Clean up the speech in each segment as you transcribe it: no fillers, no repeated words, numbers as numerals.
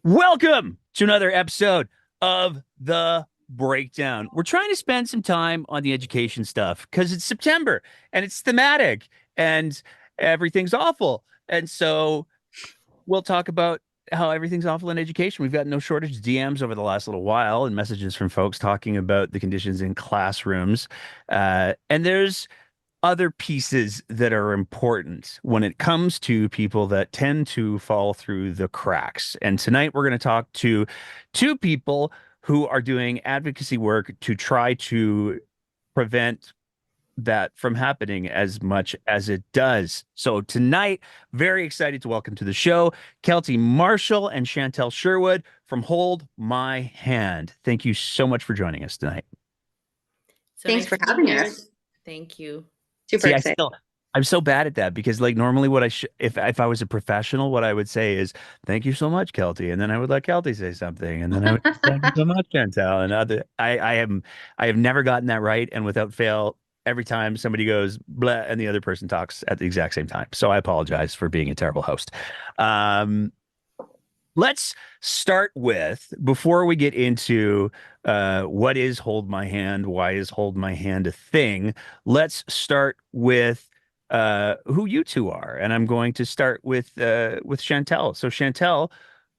Welcome to another episode of The Breakdown. We're trying to spend some time on the education stuff because it's September and it's thematic and everything's awful. And so we'll talk about how everything's awful in education. We've got no shortage of DMs over the last little while and messages from folks talking about the conditions in classrooms. And there's other pieces that are important when it comes to people that tend to fall through the cracks. And tonight we're going to talk to two people who are doing advocacy work to try to prevent that from happening as much as it does. So tonight, very excited to welcome to the show Kelty Marshall and Chantel Sherwood from Hold My Hand. Thank you so much for joining us tonight. So Thanks nice for to be having here. us. Thank you. Super See, excited. I'm so bad at that because like normally what if I was a professional, what I would say is thank you so much, Kelty. And then I would let Kelty say something. And then I would say, thank you so much, Chantel. And I have never gotten that right. And without fail, every time somebody goes blah and the other person talks at the exact same time. So I apologize for being a terrible host. Let's start with, before we get into what is Hold My Hand, why is Hold My Hand a thing, let's start with who you two are. And I'm going to start with Chantel. So Chantel,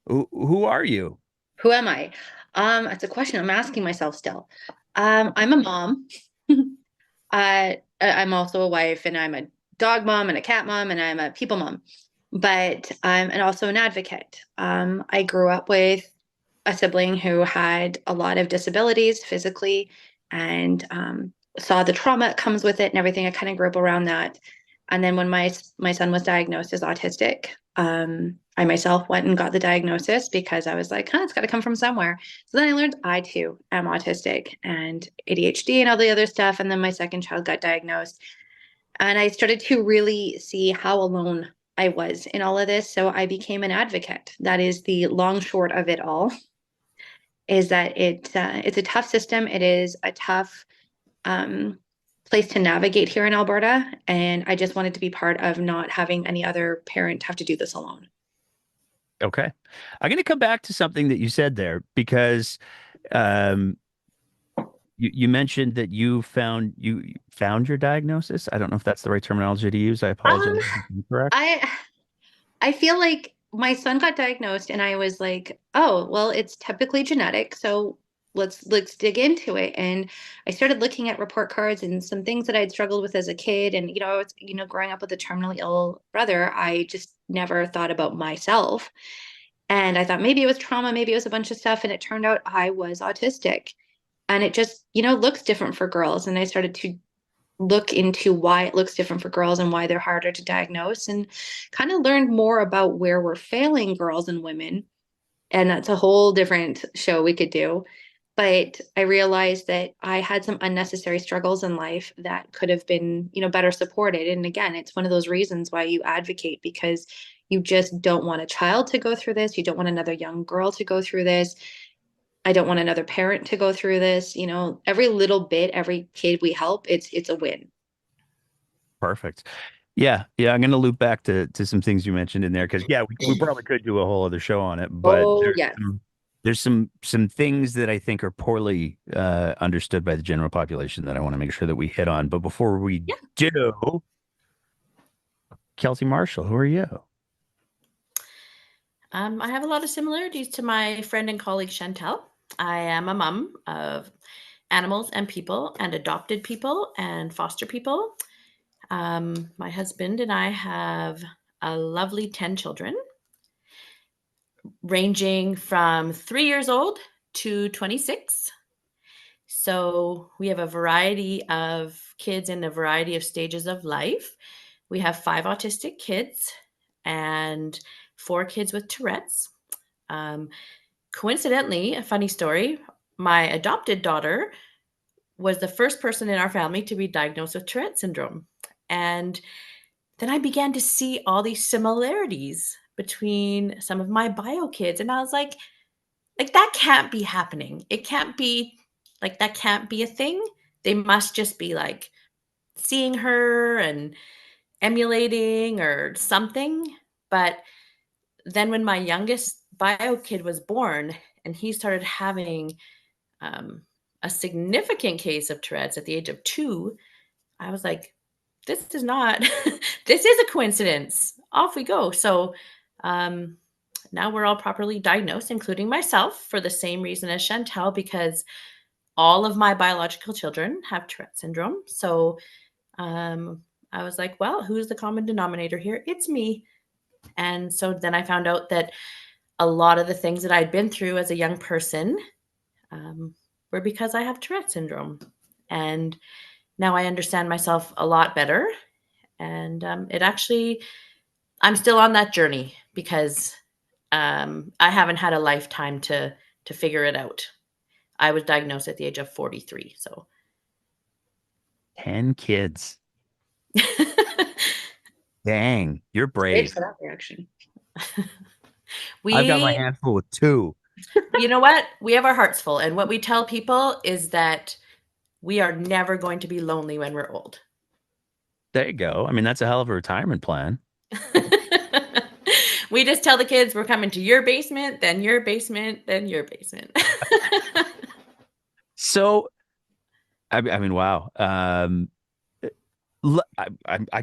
who are you? Who am I? It's a question I'm asking myself still. I'm a mom. I'm also a wife, and I'm a dog mom and a cat mom, and I'm a people mom. But I'm and also an advocate. I grew up with a sibling who had a lot of disabilities physically, and saw the trauma that comes with it and everything. I kind of grew up around that. And then when my son was diagnosed as autistic, I myself went and got the diagnosis because I was like, it's got to come from somewhere. So then I learned I too am autistic and ADHD and all the other stuff. And then my second child got diagnosed. And I started to really see how alone I was in all of this. So I became an advocate. That is the long short of it all, is that it's a tough system. It is a tough place to navigate here in Alberta. And I just wanted to be part of not having any other parent have to do this alone. Okay. I'm going to come back to something that you said there because um, you mentioned that you found your diagnosis. I don't know if that's the right terminology to use. I apologize. Um, if I'm incorrect. I feel like my son got diagnosed and I was like, oh, well, it's typically genetic, so let's dig into it. And I started looking at report cards and some things that I'd struggled with as a kid. And I was, growing up with a terminally ill brother, I just never thought about myself. And I thought maybe it was trauma, maybe it was a bunch of stuff. And it turned out I was autistic. And it just, looks different for girls. And I started to look into why it looks different for girls and why they're harder to diagnose, and kind of learned more about where we're failing girls and women. And that's a whole different show we could do. But I realized that I had some unnecessary struggles in life that could have been, better supported. And again, it's one of those reasons why you advocate, because you just don't want a child to go through this. You don't want another young girl to go through this. I don't want another parent to go through this. Every little bit, every kid we help, it's a win. Perfect. Yeah, I'm going to loop back to some things you mentioned in there because we probably could do a whole other show on it, but Oh, yes. there's some things that I think are poorly understood by the general population that I want to make sure that we hit on. But before we do, Kelty Marshall, who are you? I have a lot of similarities to my friend and colleague Chantel. I am a mom of animals and people and adopted people and foster people. My husband and I have a lovely 10 children, ranging from 3 years old to 26. So we have a variety of kids in a variety of stages of life. We have 5 autistic kids and 4 kids with Tourette's. Coincidentally, a funny story, my adopted daughter was the first person in our family to be diagnosed with Tourette syndrome. And then I began to see all these similarities between some of my bio kids. And I was like that can't be happening. It can't be like that can't be a thing. They must just be like seeing her and emulating or something. But then when my youngest bio kid was born and he started having um, a significant case of Tourette's at the age of 2, I was like, this is not, this is a coincidence. Off we go. So um, now we're all properly diagnosed, including myself, for the same reason as Chantel, because all of my biological children have Tourette syndrome. So I was like, well, who's the common denominator here? It's me. And so then I found out that a lot of the things that I'd been through as a young person um, were because I have Tourette syndrome. And now I understand myself a lot better. And it actually, I'm still on that journey because I haven't had a lifetime to figure it out. I was diagnosed at the age of 43. So 10 kids. Dang, you're Wait brave. for that reaction. I've got my we, hands full with 2. you know what? We have our hearts full. And what we tell people is that we are never going to be lonely when we're old. There you go. I mean, that's a hell of a retirement plan. We just tell the kids we're coming to your basement, then your basement, then your basement. So, I mean, wow. I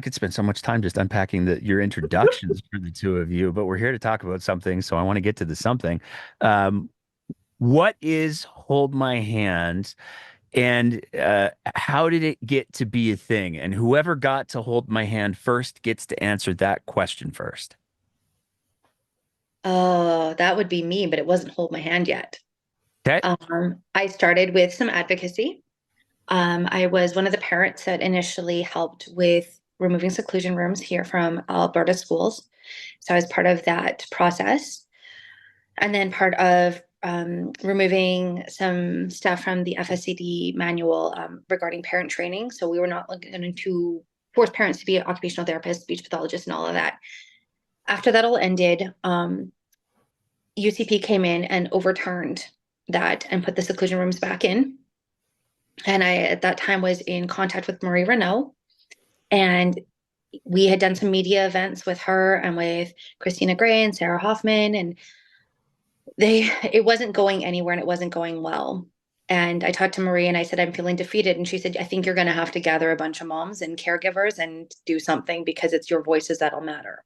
could spend so much time just unpacking your introductions for the two of you, but we're here to talk about something, so I want to get to the something. Um, what is Hold My Hand, and how did it get to be a thing? And whoever got to hold my hand first gets to answer that question first. Oh, that would be me, but it wasn't hold my hand yet. Okay. I started with some advocacy. I was one of the parents that initially helped with removing seclusion rooms here from Alberta schools. So I was part of that process. And then part of removing some stuff from the FSCD manual regarding parent training. So we were not going to force parents to be occupational therapists, speech pathologists, and all of that. After that all ended, UCP came in and overturned that and put the seclusion rooms back in. And I, at that time, was in contact with Marie Renault. And we had done some media events with her and with Christina Gray and Sarah Hoffman. And it wasn't going anywhere and it wasn't going well. And I talked to Marie and I said, I'm feeling defeated. And she said, I think you're going to have to gather a bunch of moms and caregivers and do something because it's your voices that'll matter.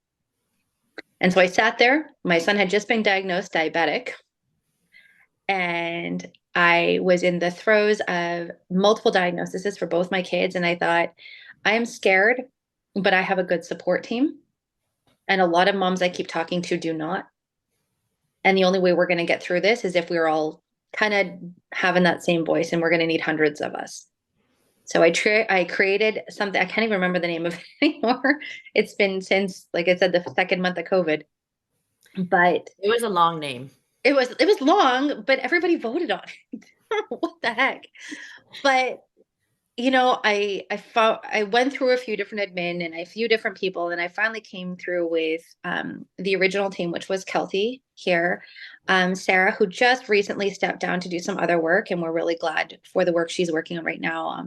And so I sat there. My son had just been diagnosed diabetic. And I was in the throes of multiple diagnoses for both my kids. And I thought, I am scared, but I have a good support team. And a lot of moms I keep talking to do not. And the only way we're going to get through this is if we're all kind of having that same voice, and we're going to need hundreds of us. So I created something. I can't even remember the name of it anymore. It's been since, like I said, the second month of COVID. But It was a long name. it was long, but everybody voted on it. What the heck? But I went through a few different admin and a few different people, and I finally came through with the original team, which was Kelty here, Sarah, who just recently stepped down to do some other work, and we're really glad for the work she's working on right now.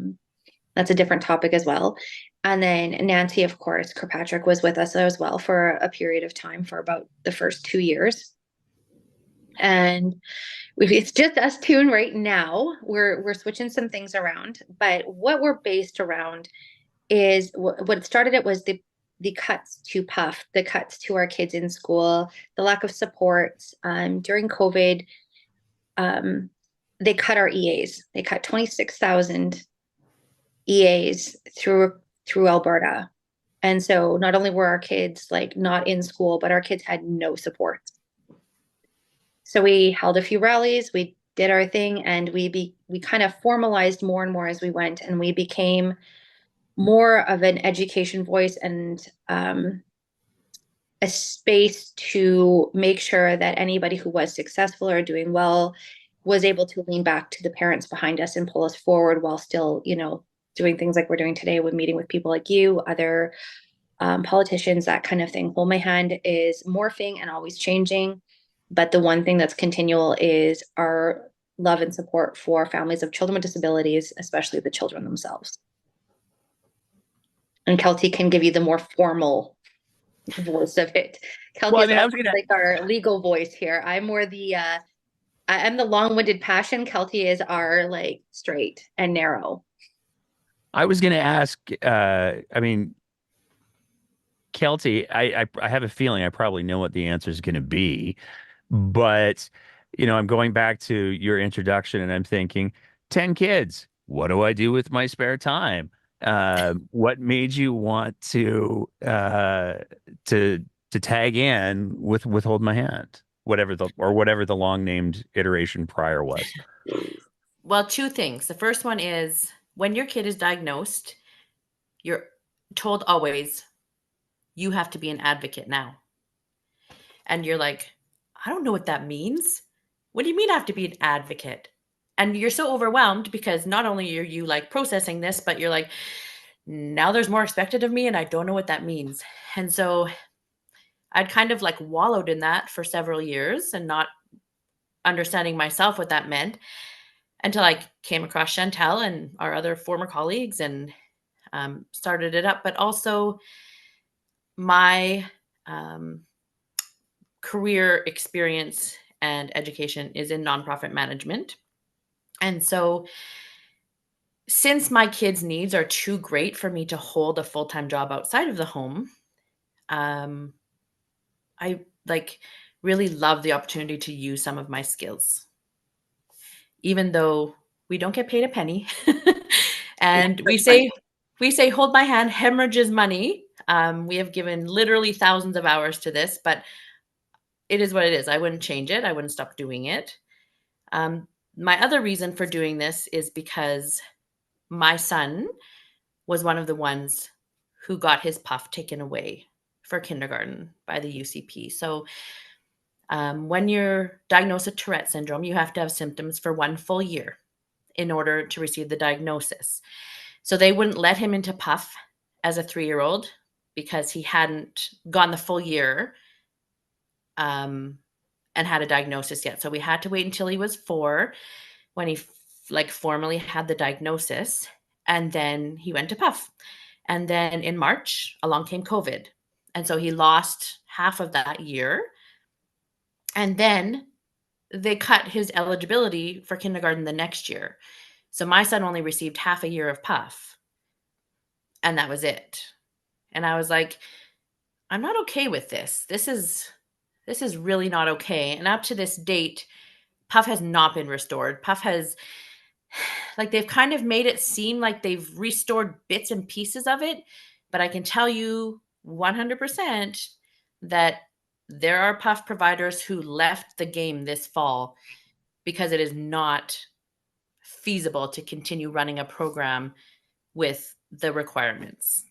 That's a different topic as well. And then Nancy, of course, Kirkpatrick was with us as well for a period of time for about the first 2 years. And it's just us two right now. We're switching some things around, but what we're based around is what it started. It was the cuts to Puff, the cuts to our kids in school, the lack of support during COVID. They cut our EAs. They cut 26,000 EAs through Alberta, and so not only were our kids like not in school, but our kids had no support. So we held a few rallies, we did our thing, and we kind of formalized more and more as we went, and we became more of an education voice and a space to make sure that anybody who was successful or doing well was able to lean back to the parents behind us and pull us forward while still, doing things like we're doing today with meeting with people like you, other politicians, that kind of thing. Hold My Hand is morphing and always changing. But the one thing that's continual is our love and support for families of children with disabilities, especially the children themselves. And Kelty can give you the more formal voice of it. Well, Kelty I is mean, I was almost gonna. like our legal voice here. I'm more the I'm the long-winded passion. Kelty is our like straight and narrow. I was gonna ask. I mean, Kelty, I have a feeling I probably know what the answer is going to be, but I'm going back to your introduction and I'm thinking, 10 kids, what do I do with my spare time? What made you want to tag in with Hold My Hand, whatever the long named iteration prior was? Well, two things. The first one is when your kid is diagnosed, you're told always, you have to be an advocate now. And you're like, I don't know what that means. What do you mean I have to be an advocate? And you're so overwhelmed because not only are you like processing this, but you're like, now there's more expected of me and I don't know what that means. And so I'd kind of like wallowed in that for several years and not understanding myself what that meant until I came across Chantel and our other former colleagues and started it up. But also my um, career experience and education is in nonprofit management. And so since my kids' needs are too great for me to hold a full-time job outside of the home, um, I like really love the opportunity to use some of my skills, even though we don't get paid a penny. And we say hold my hand, hemorrhages money. We have given literally thousands of hours to this, but it is what it is. I wouldn't change it. I wouldn't stop doing it. Um, my other reason for doing this is because my son was one of the ones who got his puff taken away for kindergarten by the UCP. So when you're diagnosed with Tourette syndrome, you have to have symptoms for 1 full year in order to receive the diagnosis. So they wouldn't let him into puff as a 3-year-old because he hadn't gone the full year and had a diagnosis yet. So we had to wait until he was 4 when he like formally had the diagnosis, and then he went to puff. And then in March along came COVID, and so he lost half of that year. And then they cut his eligibility for kindergarten the next year. So my son only received half a year of puff, and that was it. And I was like, I'm not okay with this. This is really not okay. And up to this date, puff has not been restored. Puff has like they've kind of made it seem like they've restored bits and pieces of it, but I can tell you 100% that there are puff providers who left the game this fall because it is not feasible to continue running a program with the requirements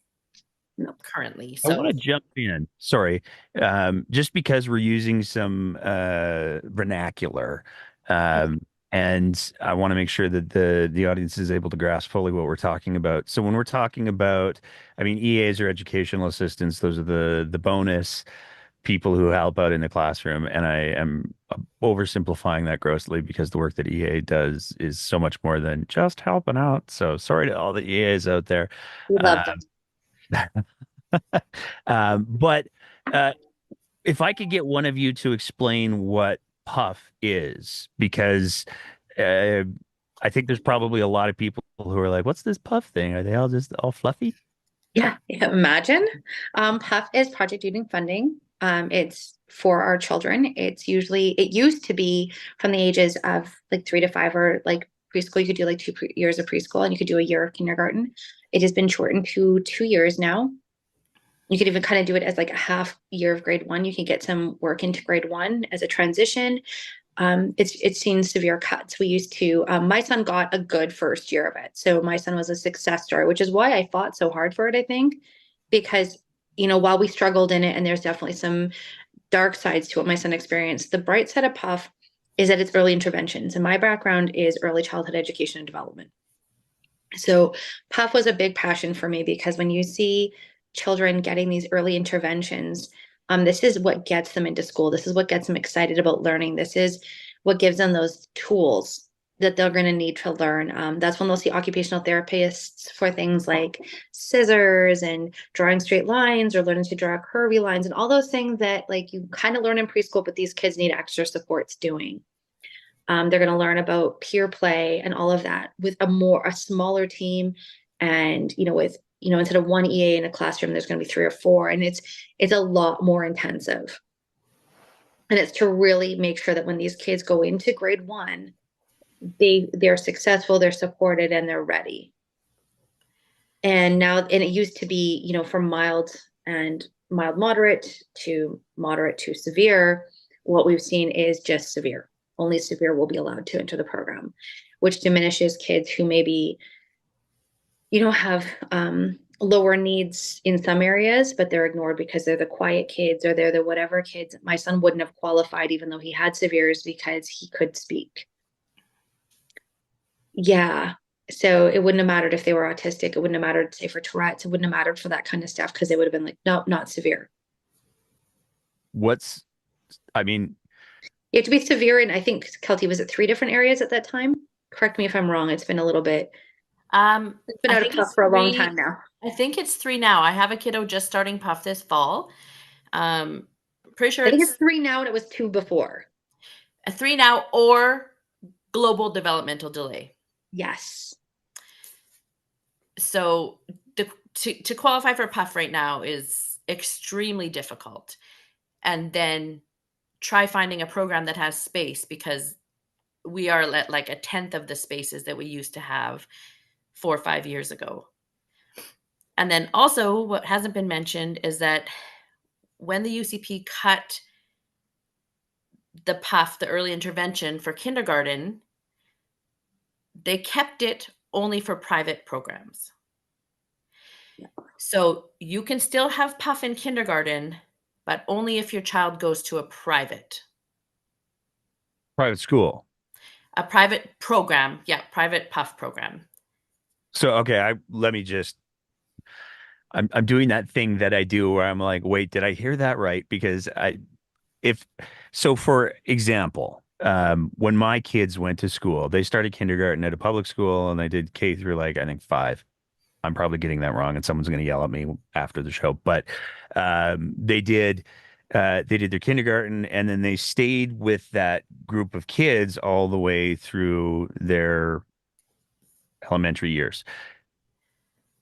No. currently. I want So to jump in. Sorry. Just because we're using some vernacular. And I want to make sure that the audience is able to grasp fully what we're talking about. So when we're talking about, I mean, EAs are educational assistants. Those are the bonus people who help out in the classroom. And I am oversimplifying that grossly because the work that EA does is so much more than just helping out. So sorry to all the EAs out there. We love Um, them. but uh, if I could get one of you to explain what puff is, because uh, I think there's probably a lot of people who are like, "What's this puff thing? Are they all just all fluffy?" Yeah, imagine. PUF is Project Using Funding. It's for our children. It used to be from the ages of like 3 to 5 or like preschool. You could do like 2 years of preschool and you could do a year of kindergarten. It has been shortened to 2 years now. You could even kind of do it as like a half year of grade one. You can get some work into grade one as a transition. It's seen severe cuts. We used to, my son got a good first year of it. So my son was a success story, which is why I fought so hard for it, I think, because, while we struggled in it, and there's definitely some dark sides to what my son experienced, the bright side of PUF is that it's early interventions. And my background is early childhood education and development. So PUF was a big passion for me because when you see children getting these early interventions, this is what gets them into school. This is what gets them excited about learning. This is what gives them those tools that they're going to need to learn. That's when they'll see occupational therapists for things like scissors and drawing straight lines or learning to draw curvy lines and all those things that like you kind of learn in preschool, but these kids need extra supports doing. They're going to learn about peer play and all of that with a smaller team, and with instead of one EA in a classroom, there's going to be 3 or 4, and it's a lot more intensive. And it's to really make sure that when these kids go into grade 1, they're successful, they're supported, and they're ready. And it used to be, from mild moderate to severe. What we've seen is just severe. Only severe will be allowed to enter the program, which diminishes kids who maybe, have lower needs in some areas, but they're ignored because they're the quiet kids or they're the whatever kids. My son wouldn't have qualified even though he had severes because he could speak. Yeah. So it wouldn't have mattered if they were autistic. It wouldn't have mattered, say, for Tourette's. It wouldn't have mattered for that kind of stuff because they would have been like, nope, not severe. I mean, You have to be severe. And I think, Kelty, was it 3 different areas at that time? Correct me if I'm wrong. It's been a little bit, it's been I out of think puff it's for a long 3. time now. I think it's 3 now. I have a kiddo just starting puff this fall. Pretty sure I think it's it's 3 now and it was 2 before. a 3 now or global developmental delay. Yes. So to qualify for puff right now is extremely difficult. And then try finding a program that has space, because we are at like a tenth of the spaces that we used to have 4 or 5 years ago. And then also what hasn't been mentioned is that when the UCP cut the puff, the early intervention for kindergarten, they kept it only for private programs. So you can still have puff in kindergarten, but only if your child goes to a private school. program. Yeah, private puff program. So, okay, I'm doing that thing that I do where I'm like, wait, did I hear that right? Because if so, for example, when my kids went to school, they started kindergarten at a public school and they did K through like, I think 5. I'm probably getting that wrong and someone's going to yell at me after the show, but they did their kindergarten and then they stayed with that group of kids all the way through their elementary years.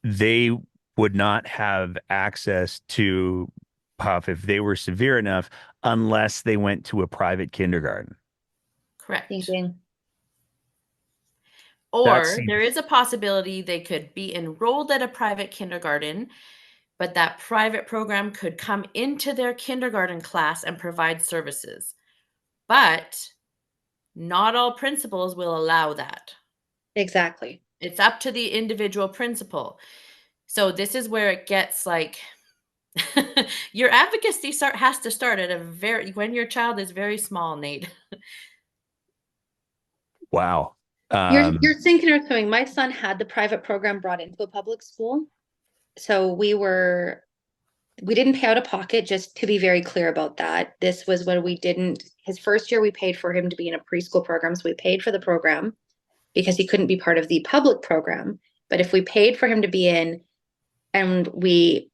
They would not have access to puff if they were severe enough unless they went to a private kindergarten. Correct. Thinking. Or there is a possibility they could be enrolled at a private kindergarten, but that private program could come into their kindergarten class and provide services. But not all principals will allow that. Exactly. It's up to the individual principal. So this is where it gets like your advocacy has to start at when your child is very small, Nate. Wow. You're thinking or something. My son had the private program brought into a public school. So we didn't pay out of pocket, just to be very clear about that. This was when his first year we paid for him to be in a preschool program. So we paid for the program because he couldn't be part of the public program. But if we paid for him to be in and we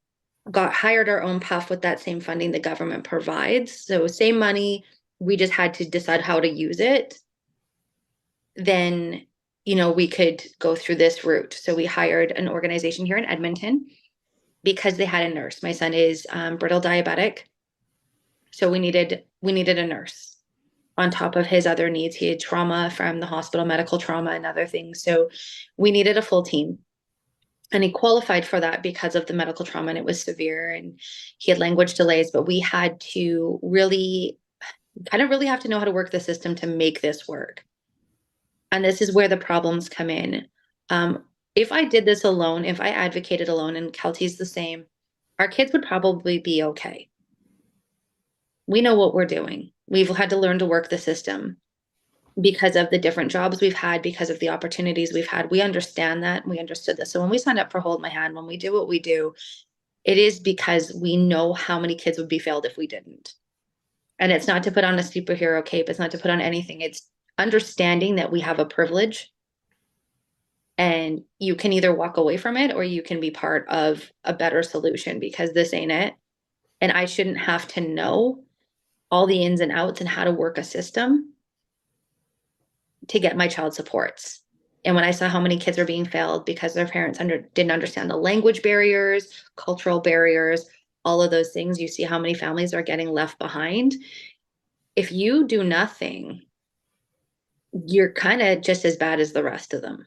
hired our own puff with that same funding the government provides, so same money, we just had to decide how to use it, then we could go through this route. So we hired an organization here in Edmonton because they had a nurse. My son is brittle diabetic, so we needed a nurse on top of his other needs. He had trauma from the hospital, medical trauma and other things, so we needed a full team. And he qualified for that because of the medical trauma, and it was severe, and he had language delays. But we had to really have to know how to work the system to make this work. And this is where the problems come in. If I did this alone, if I advocated alone, and Kelty's the same, our kids would probably be okay. We know what we're doing. We've had to learn to work the system because of the different jobs we've had, because of the opportunities we've had. We understand that. We understood this. So when we signed up for Hold My Hand, when we do what we do, It is because we know how many kids would be failed if we didn't. And it's not to put on a superhero cape. It's not to put on anything. It's understanding that we have a privilege and you can either walk away from it or you can be part of a better solution because this ain't it. And I shouldn't have to know all the ins and outs and how to work a system to get my child supports. And when I saw how many kids were being failed because their parents didn't understand the language barriers, cultural barriers, all of those things, you see how many families are getting left behind. If you do nothing, you're kind of just as bad as the rest of them.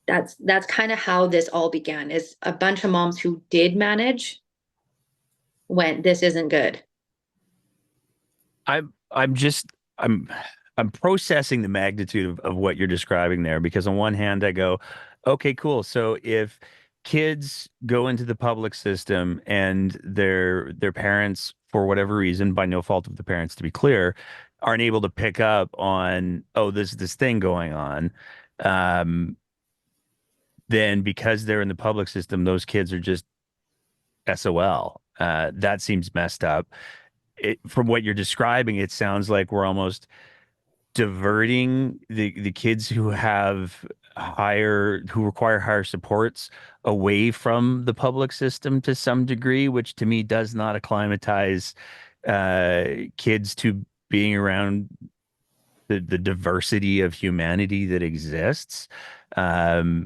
That's kind of how this all began, is a bunch of moms who did manage went, this isn't good. I'm just I'm processing the magnitude of what you're describing there because on one hand I go, okay, cool. So if kids go into the public system and their parents, for whatever reason, by no fault of the parents to be clear, aren't able to pick up on, oh, there's this thing going on, um, then because they're in the public system, those kids are just SOL. That seems messed up. From what you're describing, it sounds like we're almost diverting the kids who require higher supports away from the public system to some degree, which to me does not acclimatize kids to being around the diversity of humanity that exists,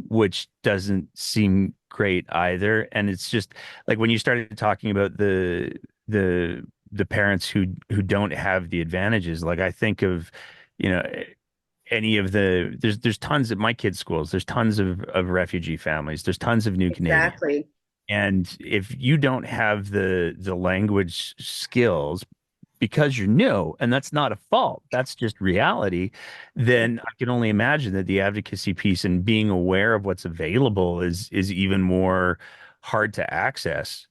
which doesn't seem great either. And it's just like when you started talking about the parents who don't have the advantages, like I think of, you know, any of there's tons at my kids' schools, there's tons of refugee families, there's tons of new Canadians. Exactly. And if you don't have the language skills because you're new, and that's not a fault, that's just reality, then I can only imagine that the advocacy piece and being aware of what's available is even more hard to access.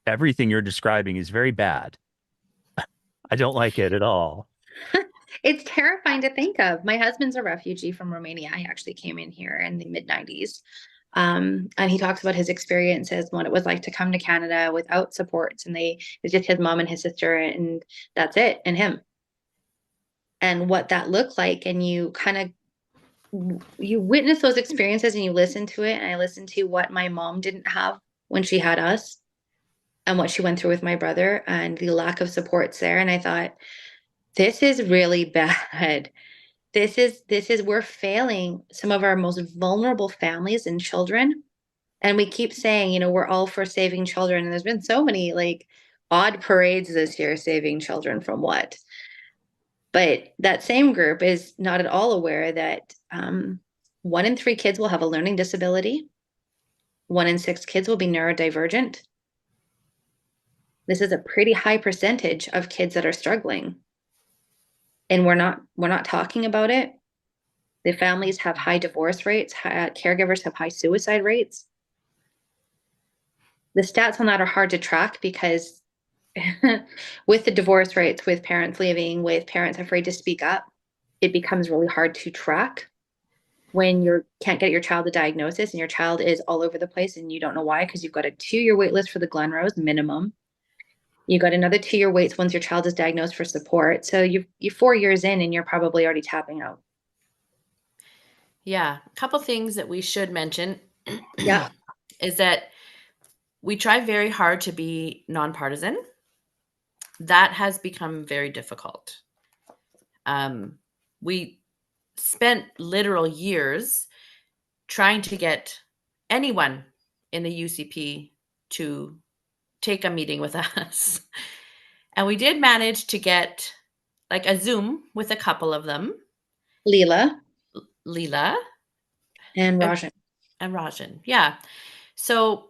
Everything you're describing is very bad. I don't like it at all. It's terrifying to think of. My husband's a refugee from Romania. He actually came in here in the mid 90s. And he talks about his experiences, what it was like to come to Canada without supports. And it's just his mom and his sister, and that's it, and him. And what that looked like. And you witness those experiences and you listen to it. And I listened to what my mom didn't have when she had us and what she went through with my brother and the lack of supports there. And I thought, this is really bad. We're failing some of our most vulnerable families and children. And we keep saying, we're all for saving children. And there's been so many like odd parades this year saving children from what? But that same group is not at all aware that 1 in 3 kids will have a learning disability. 1 in 6 kids will be neurodivergent. This is a pretty high percentage of kids that are struggling. And we're not talking about it. The families have high divorce rates. Caregivers have high suicide rates. The stats on that are hard to track because with the divorce rates, with parents leaving, with parents afraid to speak up, it becomes really hard to track when you can't get your child a diagnosis and your child is all over the place and you don't know why, because you've got a 2-year wait list for the Glenrose minimum. You got another 2-year waits once your child is diagnosed for support. So you're 4 years in and you're probably already tapping out. Yeah. A couple things that we should mention Yeah. is that we try very hard to be nonpartisan. That has become very difficult. We spent literal years trying to get anyone in the UCP to take a meeting with us. And we did manage to get like a Zoom with a couple of them, Leela Leela and and, Rajan. and Rajan. Yeah. So,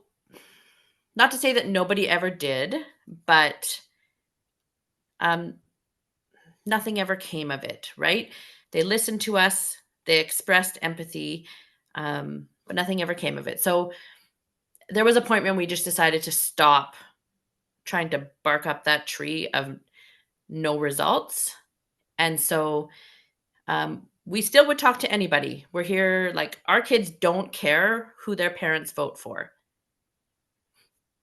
not to say that nobody ever did, but um, nothing ever came of it, right? They listened to us, they expressed empathy, but nothing ever came of it. So, there was a point when we just decided to stop trying to bark up that tree of no results. And so we still would talk to anybody. We're here, like, our kids don't care who their parents vote for.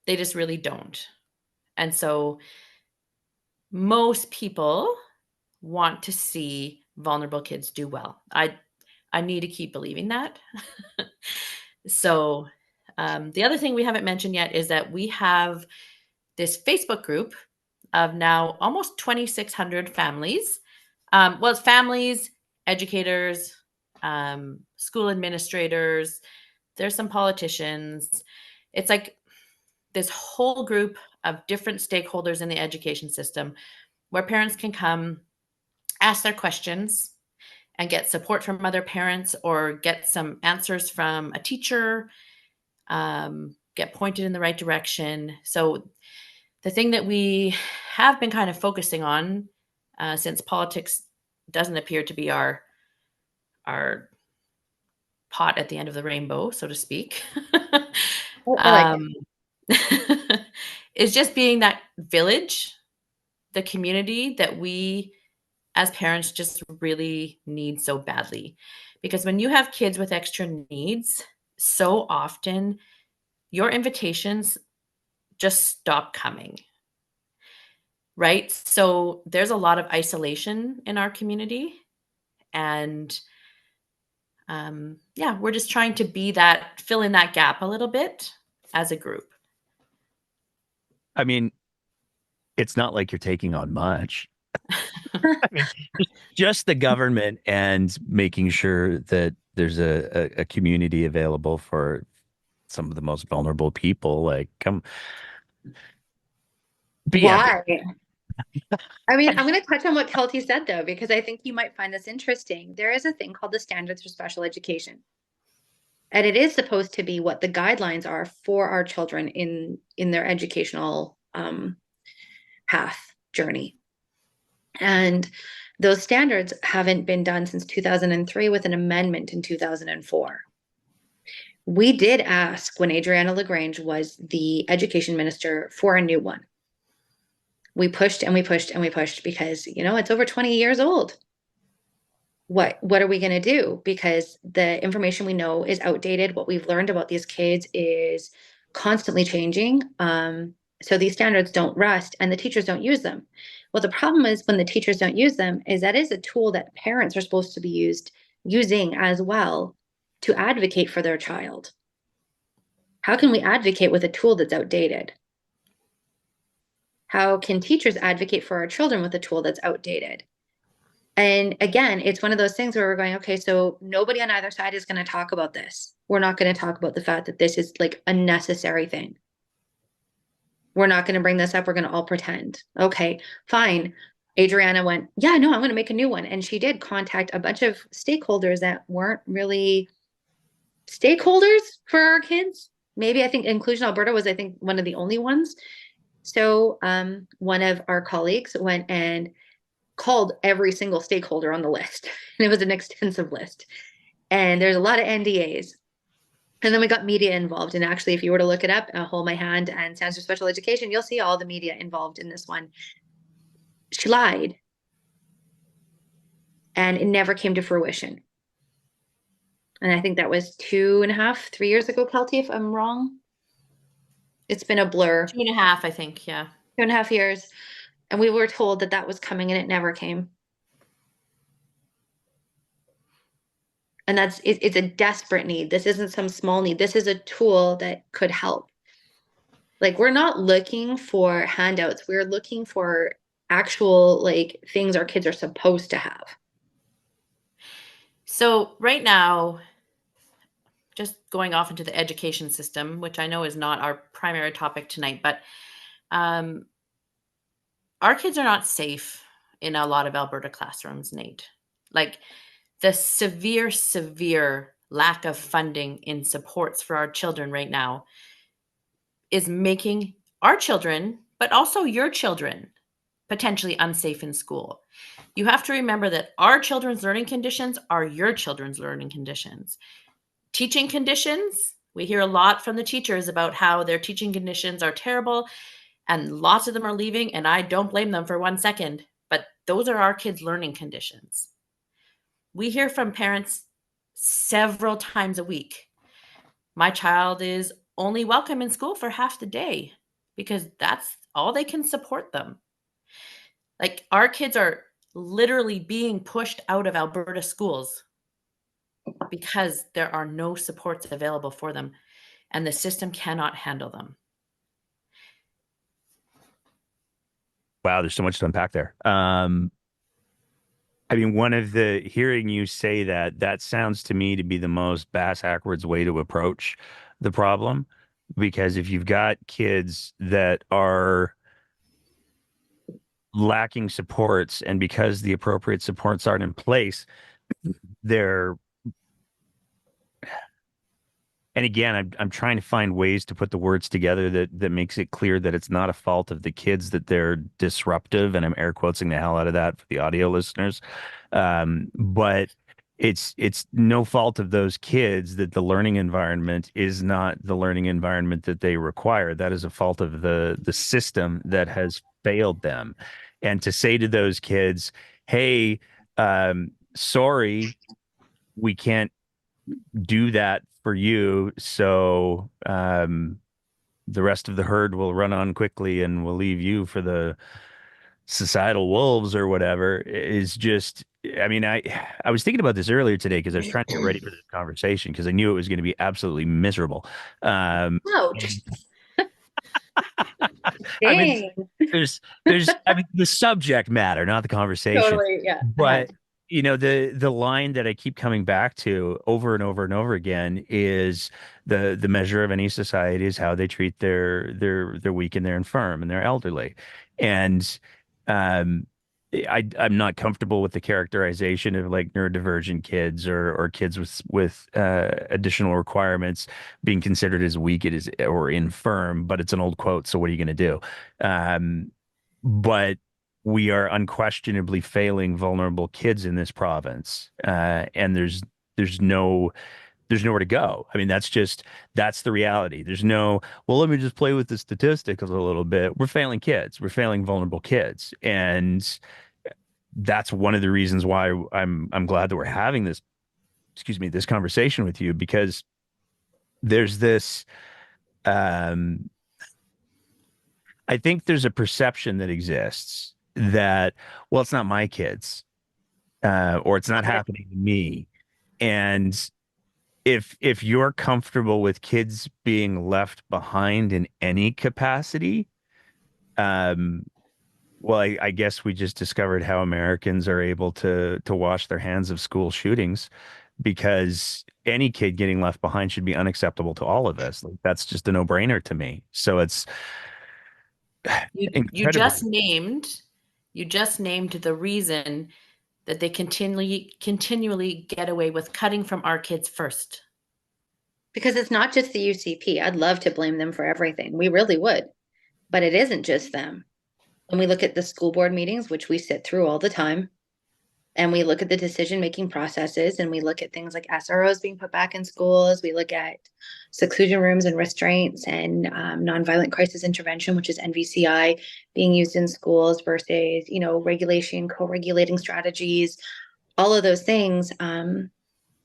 They just really don't. And so most people want to see vulnerable kids do well. I need to keep believing that. So, the other thing we haven't mentioned yet is that we have this Facebook group of now almost 2,600 families. Well, it's families, educators, school administrators, there's some politicians. It's like this whole group of different stakeholders in the education system where parents can come, ask their questions, and get support from other parents or get some answers from a teacher, get pointed in the right direction. So the thing that we have been kind of focusing on, since politics doesn't appear to be our pot at the end of the rainbow, so to speak, I like it. um, is just being that village, the community that we as parents just really need so badly. Because when you have kids with extra needs, so often your invitations just stop coming, right? So there's a lot of isolation in our community. And yeah, we're just trying to be that, fill in that gap a little bit as a group. I mean, it's not like you're taking on much. I mean, just the government and making sure that there's a community available for some of the most vulnerable people. Like, come, but yeah, Why? I mean, I'm going to touch on what Kelty said, though, because I think you might find this interesting. There is a thing called the Standards for Special Education. And it is supposed to be what the guidelines are for our children in their educational path journey. And those standards haven't been done since 2003 with an amendment in 2004. We did ask when Adriana LaGrange was the education minister for a new one. We pushed and we pushed and we pushed because, it's over 20 years old. What are we going to do? Because the information we know is outdated. What we've learned about these kids is constantly changing. So these standards don't rest and the teachers don't use them. Well, the problem is when the teachers don't use them is that is a tool that parents are supposed to be using as well to advocate for their child. How can we advocate with a tool that's outdated? How can teachers advocate for our children with a tool that's outdated? And again, it's one of those things where we're going, okay, so nobody on either side is going to talk about this. We're not going to talk about the fact that this is like a necessary thing. We're not going to bring this up. We're going to all pretend. Okay, fine. Adriana went, yeah, no, I'm going to make a new one. And she did contact a bunch of stakeholders that weren't really stakeholders for our kids. Maybe I think Inclusion Alberta was, I think, one of the only ones. So one of our colleagues went and called every single stakeholder on the list. And it was an extensive list. And there's a lot of NDAs. And then we got media involved. And actually, if you were to look it up, Hold My Hand and Standards for Special Education, you'll see all the media involved in this one. She lied. And it never came to fruition. And I think that was 2.5, 3 years ago, Kelty, if I'm wrong. It's been a blur. 2.5, I think. Yeah. 2.5 years. And we were told that was coming and it never came. And it's a desperate need. This isn't some small need. This is a tool that could help. Like, we're not looking for handouts. We're looking for actual things our kids are supposed to have. So right now, just going off into the education system, which I know is not our primary topic tonight, but our kids are not safe in a lot of Alberta classrooms, Nate. Like, the severe lack of funding in supports for our children right now is making our children, but also your children, potentially unsafe in school. You have to remember that our children's learning conditions are your children's learning conditions. Teaching conditions, we hear a lot from the teachers about how their teaching conditions are terrible and lots of them are leaving, and I don't blame them for 1 second, but those are our kids' learning conditions. We hear from parents several times a week. My child is only welcome in school for half the day. because that's all they can support them. Like, our kids are literally being pushed out of Alberta schools because there are no supports available for them and the system cannot handle them. Wow, there's so much to unpack there. I mean, hearing you say that, that sounds to me to be the most backwards way to approach the problem. Because if you've got kids that are lacking supports, and because the appropriate supports aren't in place, they're, and again, I'm trying to find ways to put the words together that makes it clear that it's not a fault of the kids that they're disruptive, and I'm air quoting the hell out of that for the audio listeners. But it's no fault of those kids that the learning environment is not the learning environment that they require. That is a fault of the system that has failed them. And to say to those kids, "Hey, sorry, we can't do that for you. So the rest of the herd will run on quickly and we'll leave you for the societal wolves," or whatever, is just, I mean, I was thinking about this earlier today because I was trying to get ready for this conversation because I knew it was going to be absolutely miserable. Ouch. I mean, Dang. I mean, the subject matter, not the conversation. Totally. Yeah. But the line that I keep coming back to over and over and over again is the measure of any society is how they treat their weak and their infirm and their elderly. And um I'm not comfortable with the characterization of like neurodivergent kids or kids with additional requirements being considered as weak or infirm, but it's an old quote, so what are you going to do? Um, but we are unquestionably failing vulnerable kids in this province, and there's no there's nowhere to go. I mean, that's the reality. There's no, well, let me just play with the statistics a little bit. We're failing kids. We're failing vulnerable kids. And that's one of the reasons why I'm glad that we're having this, excuse me, this conversation with you, because there's this um I think there's a perception that exists that, well, it's not my kids, or it's not happening to me. And if you're comfortable with kids being left behind in any capacity, um, well, I guess we just discovered how Americans are able to wash their hands of school shootings, because any kid getting left behind should be unacceptable to all of us. Like, that's just a no-brainer to me. So it's You incredibly. you just named the reason that they continually get away with cutting from our kids first. Because it's not just the UCP. I'd love to blame them for everything. We really would. But it isn't just them. When we look at the school board meetings, which we sit through all the time, and we look at the decision-making processes, and we look at things like SROs being put back in schools, we look at seclusion rooms and restraints and nonviolent crisis intervention, which is NVCI, being used in schools versus, regulation, co-regulating strategies, all of those things. And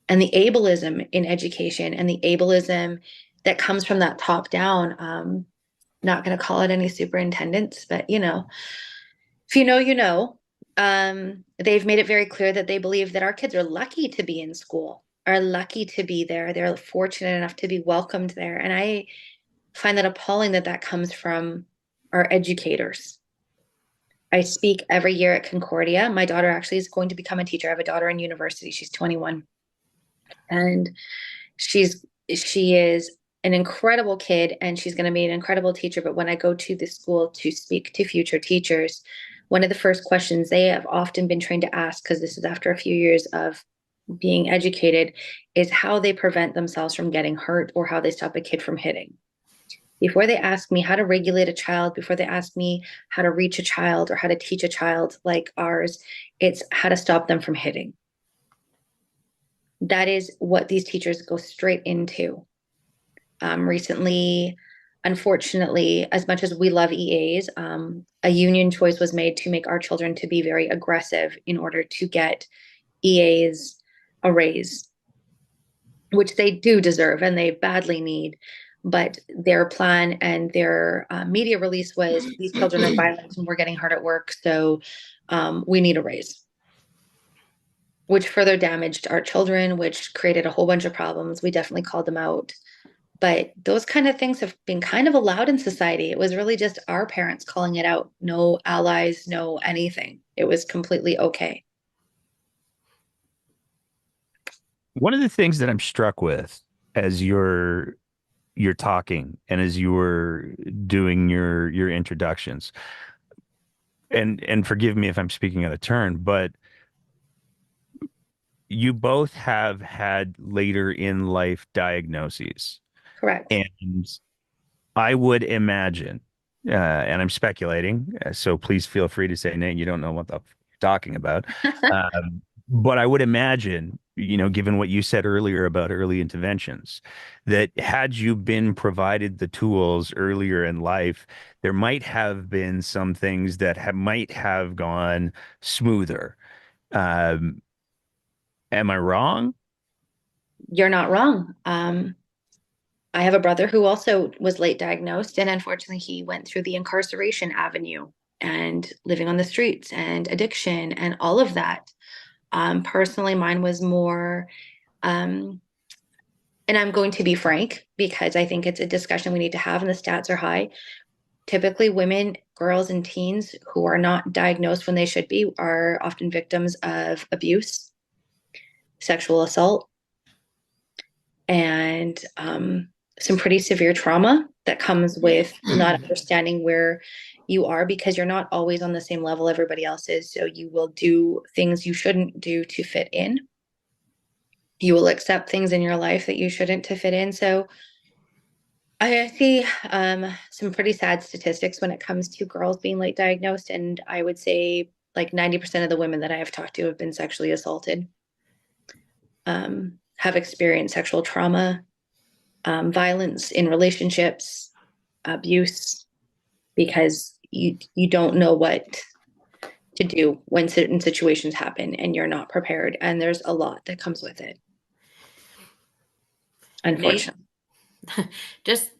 the ableism in education and the ableism that comes from that top down. Not going to call it any superintendents, but if you know, you know. They've made it very clear that they believe that our kids are lucky to be in school, are lucky to be there. They're fortunate enough to be welcomed there. And I find that appalling that that comes from our educators. I speak every year at Concordia. My daughter actually is going to become a teacher. I have a daughter in university. She's 21. And she is an incredible kid, and she's going to be an incredible teacher. But when I go to the school to speak to future teachers, one of the first questions they have often been trained to ask, because this is after a few years of being educated, is how they prevent themselves from getting hurt or how they stop a kid from hitting. Before they ask me how to regulate a child, before they ask me how to reach a child or how to teach a child like ours, it's how to stop them from hitting. That is what these teachers go straight into. Recently, unfortunately, as much as we love EAs, a union choice was made to make our children to be very aggressive in order to get EAs a raise, which they do deserve and they badly need. but their plan and their media release was these children are violent and we're getting hard at work, so we need a raise, which further damaged our children, which created a whole bunch of problems. We definitely called them out. But those kind of things have been kind of allowed in society. It was really just our parents calling it out. No allies, no anything. It was completely okay. One of the things that I'm struck with as you're talking and as you were doing your introductions, and forgive me if I'm speaking out of turn, but you both have had later in life diagnoses. Correct. And I would imagine, and I'm speculating, so please feel free to say, Nate, you don't know what the you're talking about. But I would imagine, given what you said earlier about early interventions, that had you been provided the tools earlier in life, there might have been some things that might have gone smoother. Um, am I wrong? You're not wrong. I have a brother who also was late diagnosed, and unfortunately, he went through the incarceration avenue and living on the streets and addiction and all of that. Personally, mine was more, um, and I'm going to be frank because I think it's a discussion we need to have, and the stats are high. Typically, women, girls, and teens who are not diagnosed when they should be are often victims of abuse, sexual assault, and some pretty severe trauma that comes with not understanding where you are because you're not always on the same level everybody else is. So you will do things you shouldn't do to fit in. You will accept things in your life that you shouldn't to fit in. So I see some pretty sad statistics when it comes to girls being late diagnosed. And I would say like 90% of the women that I have talked to have been sexually assaulted, have experienced sexual trauma, violence in relationships, abuse, because you don't know what to do when certain situations happen and you're not prepared. And there's a lot that comes with it, Nate, unfortunately. just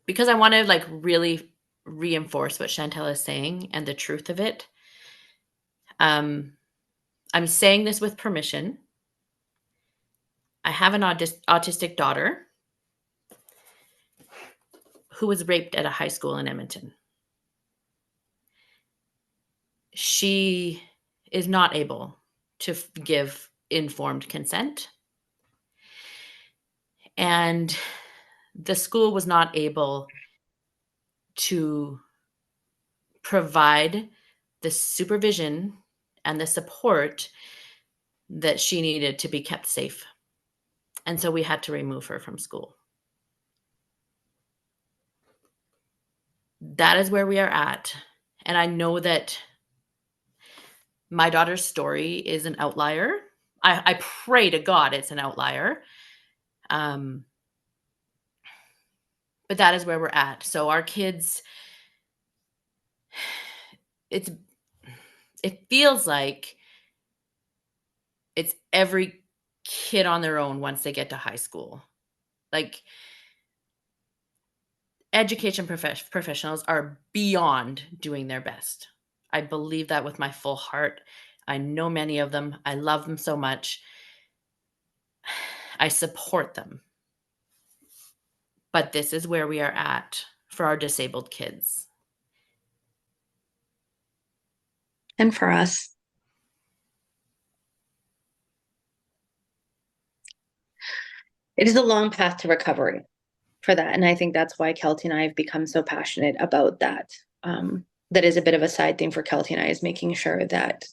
because I want to like really reinforce what Chantel is saying and the truth of it. Um, I'm saying this with permission. I have an autistic daughter who was raped at a high school in Edmonton. She is not able to give informed consent. And the school was not able to provide the supervision and the support that she needed to be kept safe. And so we had to remove her from school. That is where we are at. And I know that my daughter's story is an outlier. I pray to God it's an outlier. Um, but that is where we're at. So our kids, it's it feels like it's every kid on their own once they get to high school. Like education professionals are beyond doing their best. I believe that with my full heart. I know many of them. I love them so much. I support them. But this is where we are at for our disabled kids. And for us, it is a long path to recovery for that. And I think that's why Kelty and I have become so passionate about that. That is a bit of a side thing for Kelty and I, is making sure that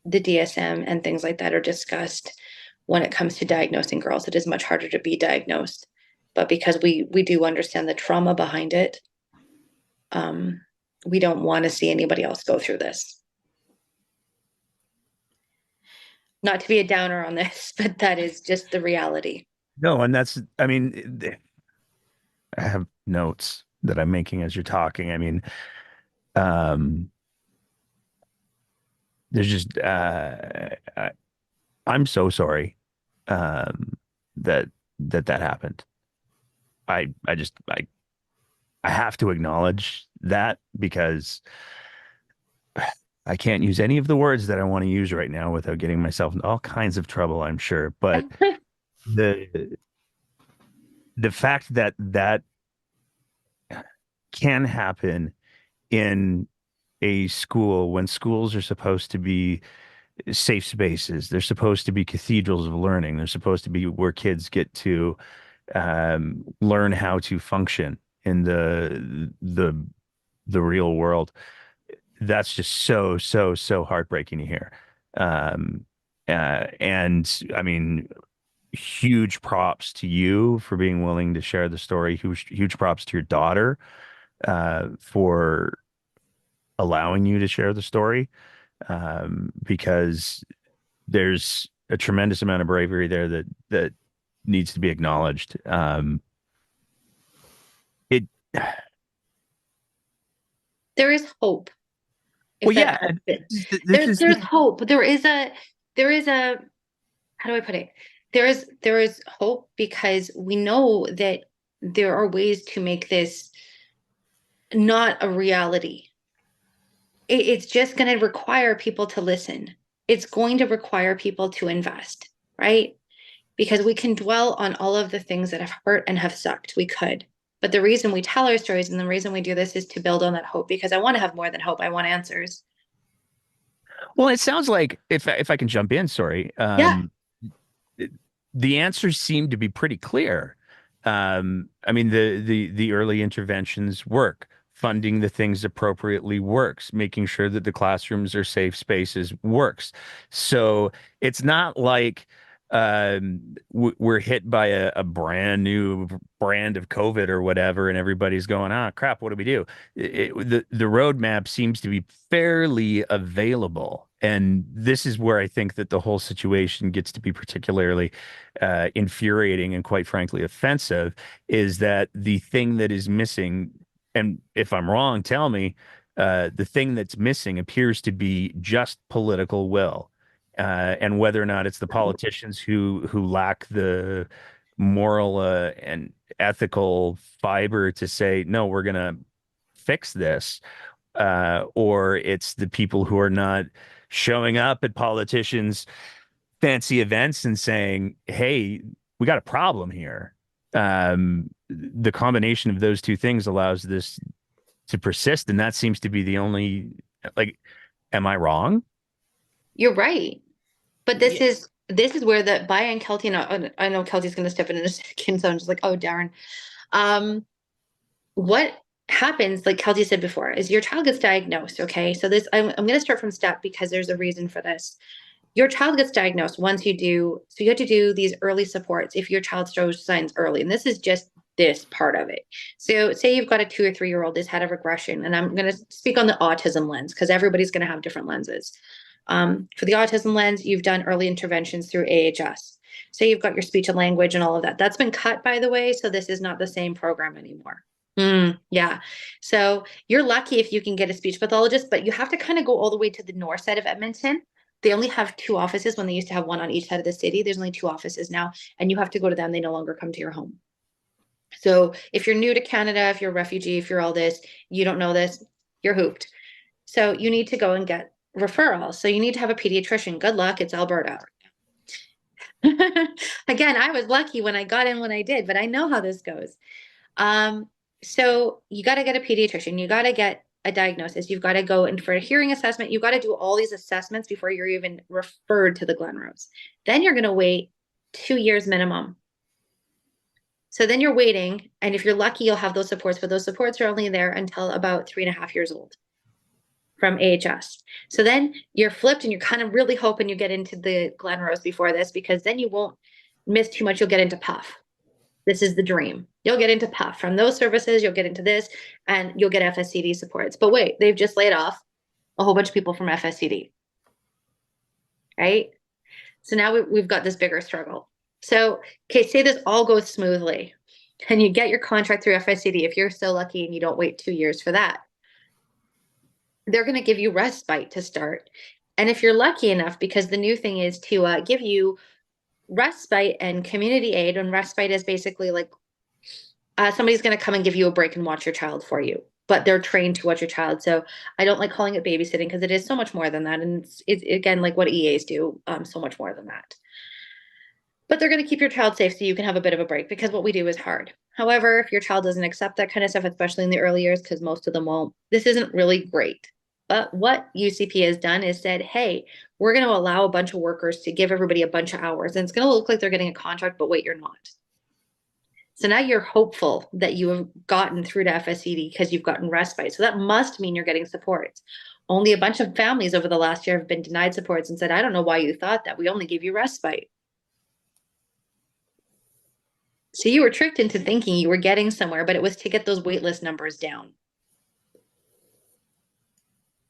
the DSM and things like that are discussed when it comes to diagnosing girls. It is much harder to be diagnosed, but because we do understand the trauma behind it, um, we don't want to see anybody else go through this. Not to be a downer on this, but that is just the reality. No, and I mean, I have notes that I'm making as you're talking. I mean, um, there's just, I'm so sorry, um, that that happened. I just, I have to acknowledge that because I can't use any of the words that I want to use right now without getting myself into all kinds of trouble, I'm sure. But the the fact that that can happen in a school when schools are supposed to be safe spaces, they're supposed to be cathedrals of learning, they're supposed to be where kids get to learn how to function in the real world. That's just so heartbreaking to hear. Um, and I mean, huge props to you for being willing to share the story. Huge props to your daughter for allowing you to share the story, because there's a tremendous amount of bravery there that needs to be acknowledged. It There is hope, well, if that yeah, helps it. this is There's hope. There is a how do I put it? There is hope because we know that there are ways to make this not a reality. It's just going to require people to listen. It's going to require people to invest, right? Because we can dwell on all of the things that have hurt and have sucked. We could. But the reason we tell our stories and the reason we do this is to build on that hope because I want to have more than hope. I want answers. well, it sounds like if I can jump in, sorry. Yeah, The answers seem to be pretty clear. I mean, the early interventions work. Funding the things appropriately works. Making sure that the classrooms are safe spaces works. So it's not like we're hit by a brand new brand of COVID or whatever, and everybody's going, ah, crap, what do we do? The roadmap seems to be fairly available. And this is where I think that the whole situation gets to be particularly infuriating and quite frankly offensive, is that the thing that is missing, and if I'm wrong, tell me, the thing that's missing appears to be just political will. And whether or not it's the politicians who lack the moral and ethical fiber to say, no, we're going to fix this, or it's the people who are not showing up at politicians' fancy events and saying, "Hey, we got a problem here." The combination of those two things allows this to persist, and that seems to be the only, like, am I wrong? you're right. But Yeah. this is where the Baya and Kelty, and I know Kelty's going to step in a second, so I'm just like, oh, Darren. Um, what happens, like Kelty said before, is your child gets diagnosed. Okay, so I'm going to start from step because there's a reason for this. Your child gets diagnosed once you do, so you have to do these early supports if your child shows signs early, and this is just this part of it. So say you've got a 2 or 3 year old that's had a regression, and I'm going to speak on the autism lens because everybody's going to have different lenses. For the autism lens, you've done early interventions through AHS. Say you've got your speech and language and all of that. That's been cut, by the way, so this is not the same program anymore. Yeah. So you're lucky if you can get a speech pathologist, but you have to kind of go all the way to the north side of Edmonton. They only have 2 offices when they used to have one on each side of the city. There's only 2 offices now, and you have to go to them. They no longer come to your home. So if you're new to Canada, if you're a refugee, if you're all this, you don't know this, you're hooped. So you need to go and get referrals. So you need to have a pediatrician. Good luck. It's Alberta. Again, I was lucky when I got in when I did, but I know how this goes. Um, so you got to get a pediatrician. You got to get a diagnosis. You've got to go in for a hearing assessment. You've got to do all these assessments before you're even referred to the Glenrose. Then you're going to wait 2 years minimum. So then you're waiting, and if you're lucky, you'll have those supports, but those supports are only there until about 3.5 years old from AHS. So then you're flipped and you're kind of really hoping you get into the Glenrose before this, because then you won't miss too much. You'll get into PUF. This is the dream. You'll get into PUF. From those services, you'll get into this, and you'll get FSCD supports. But wait, they've just laid off a whole bunch of people from FSCD, right? So now we've got this bigger struggle. So, okay, say this all goes smoothly and you get your contract through FSCD. If you're so lucky and you don't wait 2 years for that, they're going to give you respite to start. And if you're lucky enough, because the new thing is to give you respite and community aid, and respite is basically like Somebody's going to come and give you a break and watch your child for you, but they're trained to watch your child. So I don't like calling it babysitting because it is so much more than that. And it's again, like what EAs do, so much more than that. But they're going to keep your child safe so you can have a bit of a break because what we do is hard. However, if your child doesn't accept that kind of stuff, especially in the early years, because most of them won't, this isn't really great. But what UCP has done is said, hey, we're going to allow a bunch of workers to give everybody a bunch of hours. And it's going to look like they're getting a contract, but wait, you're not. So now you're hopeful that you have gotten through to FSCD because you've gotten respite. So that must mean you're getting supports. Only a bunch of families over the last year have been denied supports and said, I don't know why you thought that. We only gave you respite. So you were tricked into thinking you were getting somewhere, but it was to get those waitlist numbers down.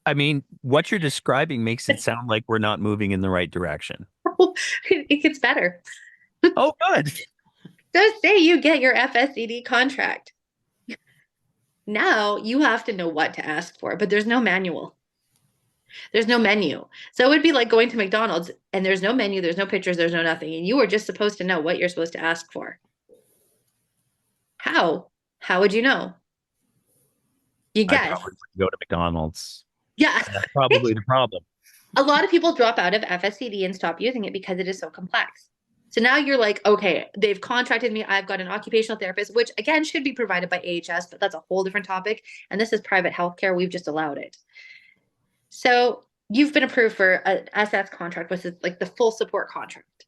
I mean, what you're describing makes it sound like we're not moving in the right direction. It gets better. Oh, good. So say you get your FSCD contract. Now you have to know what to ask for, but there's no manual. There's no menu. So it would be like going to McDonald's and there's no menu, there's no pictures, there's no nothing. And you are just supposed to know what you're supposed to ask for. How? How would you know? You I guess. probably would go to McDonald's. Yeah. That's probably the problem. A lot of people drop out of FSCD and stop using it because it is so complex. So now you're like, okay, they've contracted me. I've got an occupational therapist, which again should be provided by AHS, but that's a whole different topic. And this is private healthcare. We've just allowed it. So you've been approved for an SS contract, which is like the full support contract.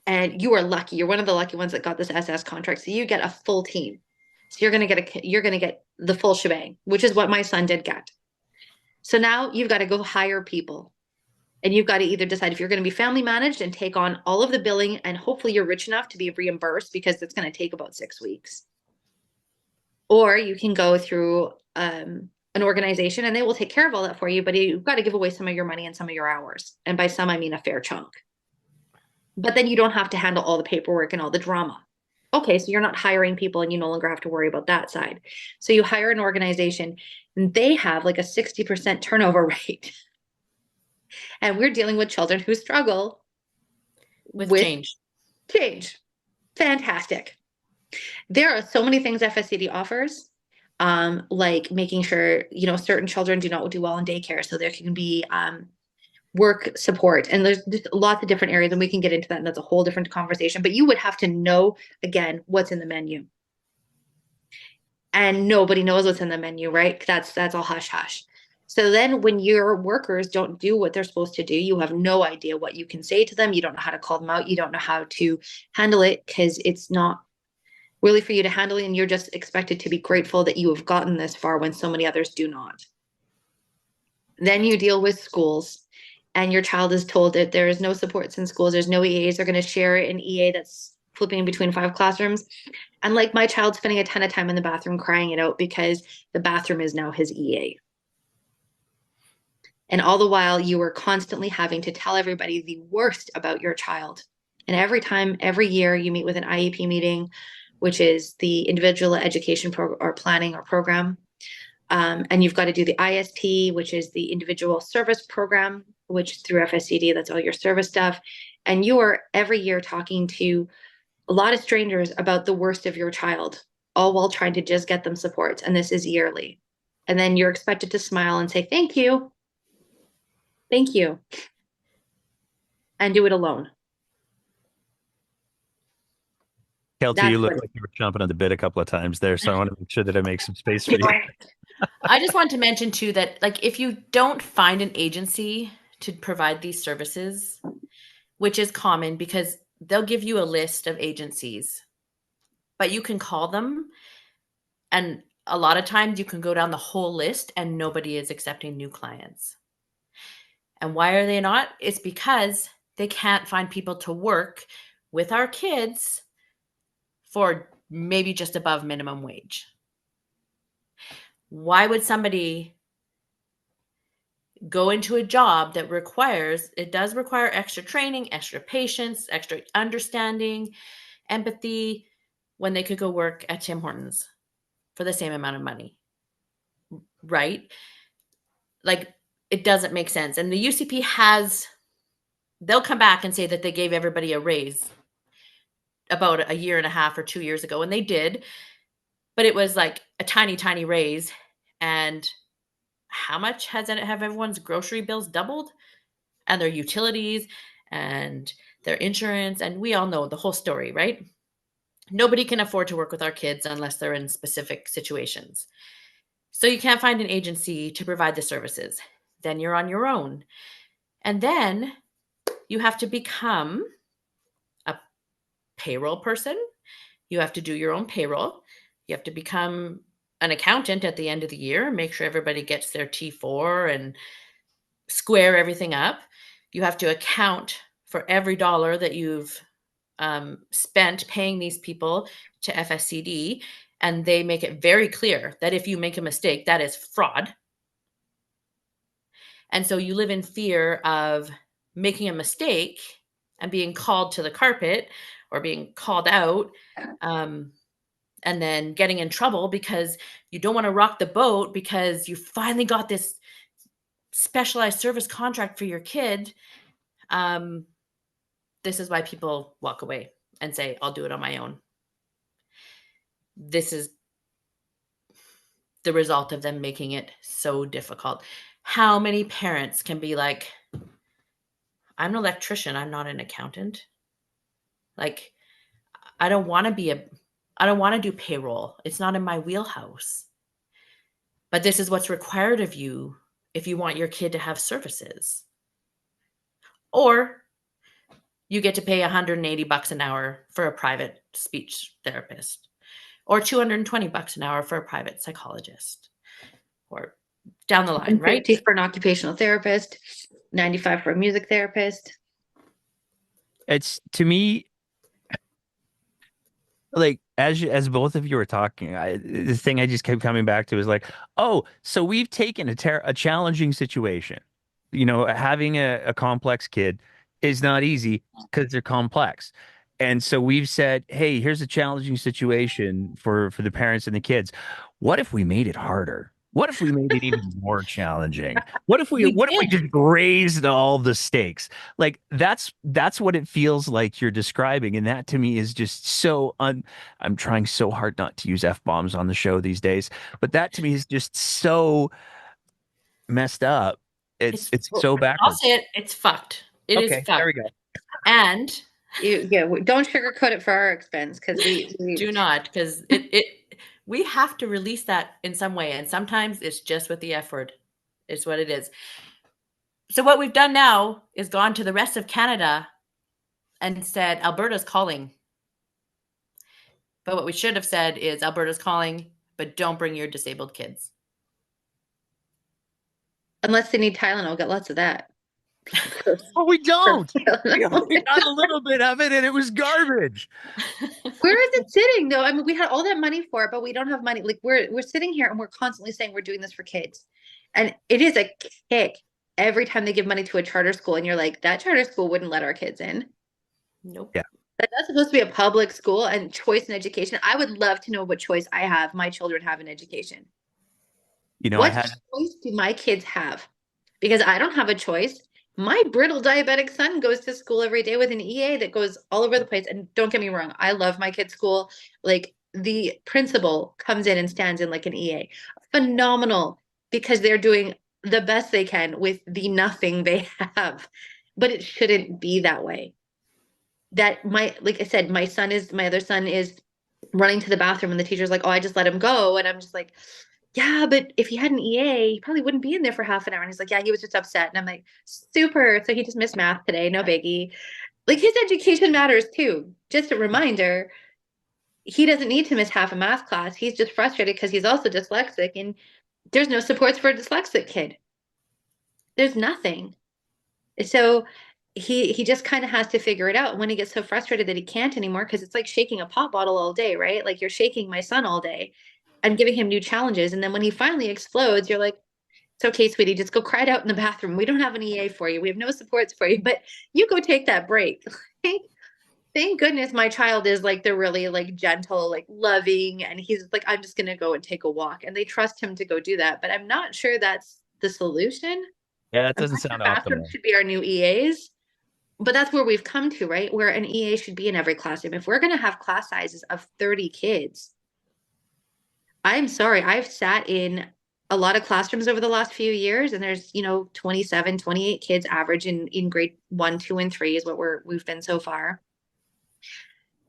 And you are lucky. You're one of the lucky ones that got this SS contract. So you get a full team. So you're gonna get the full shebang, which is what my son did get. So now you've got to go hire people. And you've got to either decide if you're going to be family managed and take on all of the billing, and hopefully you're rich enough to be reimbursed because it's going to take about 6 weeks. Or you can go through an organization and they will take care of all that for you, but you've got to give away some of your money and some of your hours. And by some, I mean a fair chunk. But then you don't have to handle all the paperwork and all the drama. Okay, so you're not hiring people and you no longer have to worry about that side. So you hire an organization and they have like a 60% turnover rate. And we're dealing with children who struggle with with change. change. Fantastic. There are so many things FSCD offers, like making sure, certain children do not do well in daycare. So there can be work support. And there's just lots of different areas, and we can get into that. And that's a whole different conversation. But you would have to know, again, what's in the menu. And nobody knows what's in the menu, right? That's all hush hush. So then when your workers don't do what they're supposed to do, you have no idea what you can say to them. You don't know how to call them out. You don't know how to handle it because it's not really for you to handle it. And you're just expected to be grateful that you have gotten this far when so many others do not. Then you deal with schools and your child is told that there is no supports in schools. There's no EAs. They're going to share an EA that's flipping between 5 classrooms. And like my child spending a ton of time in the bathroom crying it out because the bathroom is now his EA. And all the while, you are constantly having to tell everybody the worst about your child. And every year, you meet with an IEP meeting, which is the individual education or planning or program. And you've got to do the ISP, which is the individual service program, which through FSCD, that's all your service stuff. And you are every year talking to a lot of strangers about the worst of your child, all while trying to just get them support. And this is yearly. And then you're expected to smile and say, thank you. Thank you. And do it alone. Kelty, you look like you were jumping on the bit a couple of times there, so I want to make sure that I make some space for you. I just want to mention too that like if you don't find an agency to provide these services, which is common because they'll give you a list of agencies, but you can call them, and a lot of times you can go down the whole list and nobody is accepting new clients. And why are they not? It's because they can't find people to work with our kids for maybe just above minimum wage. Why would somebody go into a job that does require extra training, extra patience, extra understanding, empathy, when they could go work at Tim Hortons for the same amount of money? Right? Like, it doesn't make sense. And the UCP they'll come back and say that they gave everybody a raise. about a year and a half or 2 years ago, and they did, but it was like a tiny, tiny raise. And how much have everyone's grocery bills doubled, and their utilities and their insurance? And we all know the whole story, right? Nobody can afford to work with our kids unless they're in specific situations. So you can't find an agency to provide the services. Then you're on your own. And then you have to become a payroll person. You have to do your own payroll. You have to become an accountant at the end of the year, make sure everybody gets their T4 and square everything up. You have to account for every dollar that you've spent paying these people to FSCD. And they make it very clear that if you make a mistake, that is fraud. And so you live in fear of making a mistake and being called to the carpet or being called out, um, and then getting in trouble because you don't want to rock the boat because you finally got this specialized service contract for your kid. Um, this is why people walk away and say, I'll do it on my own. This is the result of them making it so difficult. How many parents can be like, I'm an electrician, I'm not an accountant. Like, I don't want to I don't want to do payroll. It's not in my wheelhouse. But this is what's required of you if you want your kid to have services. Or you get to pay $180 an hour for a private speech therapist, or $220 an hour for a private psychologist, or down the line, right? 50 for an occupational therapist, 95 for a music therapist. It's to me like as both of you were talking, the thing I just kept coming back to is like, oh, so we've taken a challenging situation. Having a complex kid is not easy because they're complex. And so we've said, hey, here's a challenging situation for the parents and the kids. What if we made it harder? What if we made it even more challenging? What if we We what if we did. just raised all the stakes? Like that's what it feels like you're describing. And that to me is just I'm trying so hard not to use F-bombs on the show these days, but that to me is just so messed up. It's so I'll backwards. say it, it's fucked. It is Okay, there fucked. we go. And Don't sugarcoat it for our expense because we do not, because it we have to release that in some way. And sometimes it's just with the F word. It's what it is. So what we've done now is gone to the rest of Canada and said, Alberta's calling. But what we should have said is Alberta's calling, but don't bring your disabled kids. unless they need Tylenol, get lots of that. Oh, we don't. Tylenol. We got a little bit of it, and it was garbage. Where is it sitting though? I mean, we had all that money for it, but we don't have money. Like we're sitting here and we're constantly saying we're doing this for kids. And it is a kick every time they give money to a charter school and you're like, that charter school wouldn't let our kids in. Nope. Yeah. That's supposed to be a public school and choice in education. I would love to know what choice my children have in education. I What had choice do my kids have? Because I don't have a choice. My brittle diabetic son goes to school every day with an EA that goes all over the place. And don't get me wrong, I love my kid's school. Like the principal comes in and stands in like an EA. Phenomenal because they're doing the best they can with the nothing they have. But it shouldn't be that way. Like I said, my other son is running to the bathroom and the teacher's like, oh, I just let him go. And I'm just like, yeah, but if he had an EA, he probably wouldn't be in there for half an hour. And he's like, yeah, he was just upset. And I'm like, super. So he just missed math today. No biggie. Like his education matters too. Just a reminder, he doesn't need to miss half a math class. He's just frustrated because he's also dyslexic and there's no supports for a dyslexic kid. There's nothing. So he just kind of has to figure it out when he gets so frustrated that he can't anymore because it's like shaking a pop bottle all day, right? Like you're shaking my son all day and giving him new challenges. And then when he finally explodes, you're like, it's okay, sweetie, just go cry it out in the bathroom. We don't have an EA for you. We have no supports for you, but you go take that break. Thank goodness my child is like the really like gentle, like loving, and he's like, I'm just gonna go and take a walk. And they trust him to go do that. But I'm not sure that's the solution. Yeah, it I'm doesn't not sure sound bathrooms optimal. should be our new EAs. but that's where we've come to, right? Where an EA should be in every classroom. If we're going to have class sizes of 30 kids, I'm sorry, I've sat in a lot of classrooms over the last few years, and there's, 27, 28 kids average in grade 1, 2, and 3 is what we've been so far.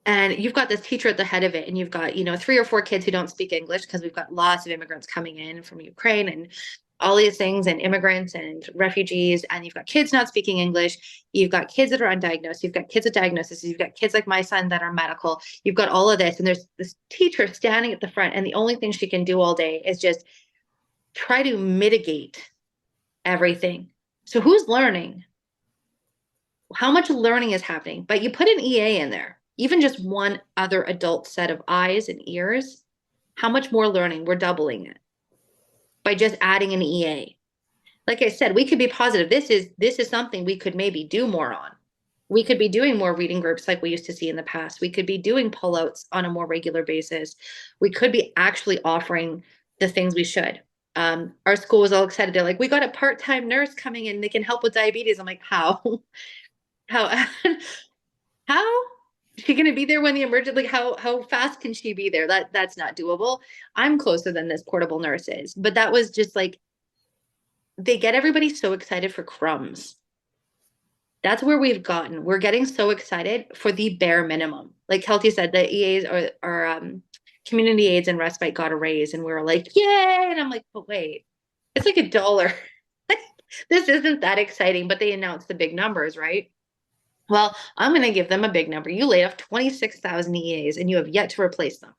And you've got this teacher at the head of it, and you've got, 3 or 4 kids who don't speak English because we've got lots of immigrants coming in from Ukraine and all these things, and immigrants and refugees, and you've got kids not speaking English. You've got kids that are undiagnosed. You've got kids with diagnoses. You've got kids like my son that are medical. You've got all of this. And there's this teacher standing at the front, and the only thing she can do all day is just try to mitigate everything. So who's learning? How much learning is happening? But you put an EA in there, even just one other adult set of eyes and ears, how much more learning? We're doubling it by just adding an EA. Like I said, we could be positive. This is something we could maybe do more on. We could be doing more reading groups like we used to see in the past. We could be doing pullouts on a more regular basis. We could be actually offering the things we should. Our school was all excited. They're like, we got a part-time nurse coming in. They can help with diabetes. I'm like, how? How? How? Is she going to be there when the emergency? Like, how fast can she be there? That's not doable. I'm closer than this portable nurse is. But that was just like, they get everybody so excited for crumbs. That's where we've gotten. We're getting so excited for the bare minimum. Like Kelty said, the EAs or community aids and respite got a raise, and we were like, yay! And I'm like, but wait, it's like $1. This isn't that exciting, but they announced the big numbers, right? Well, I'm going to give them a big number. You laid off 26,000 EAs, and you have yet to replace them.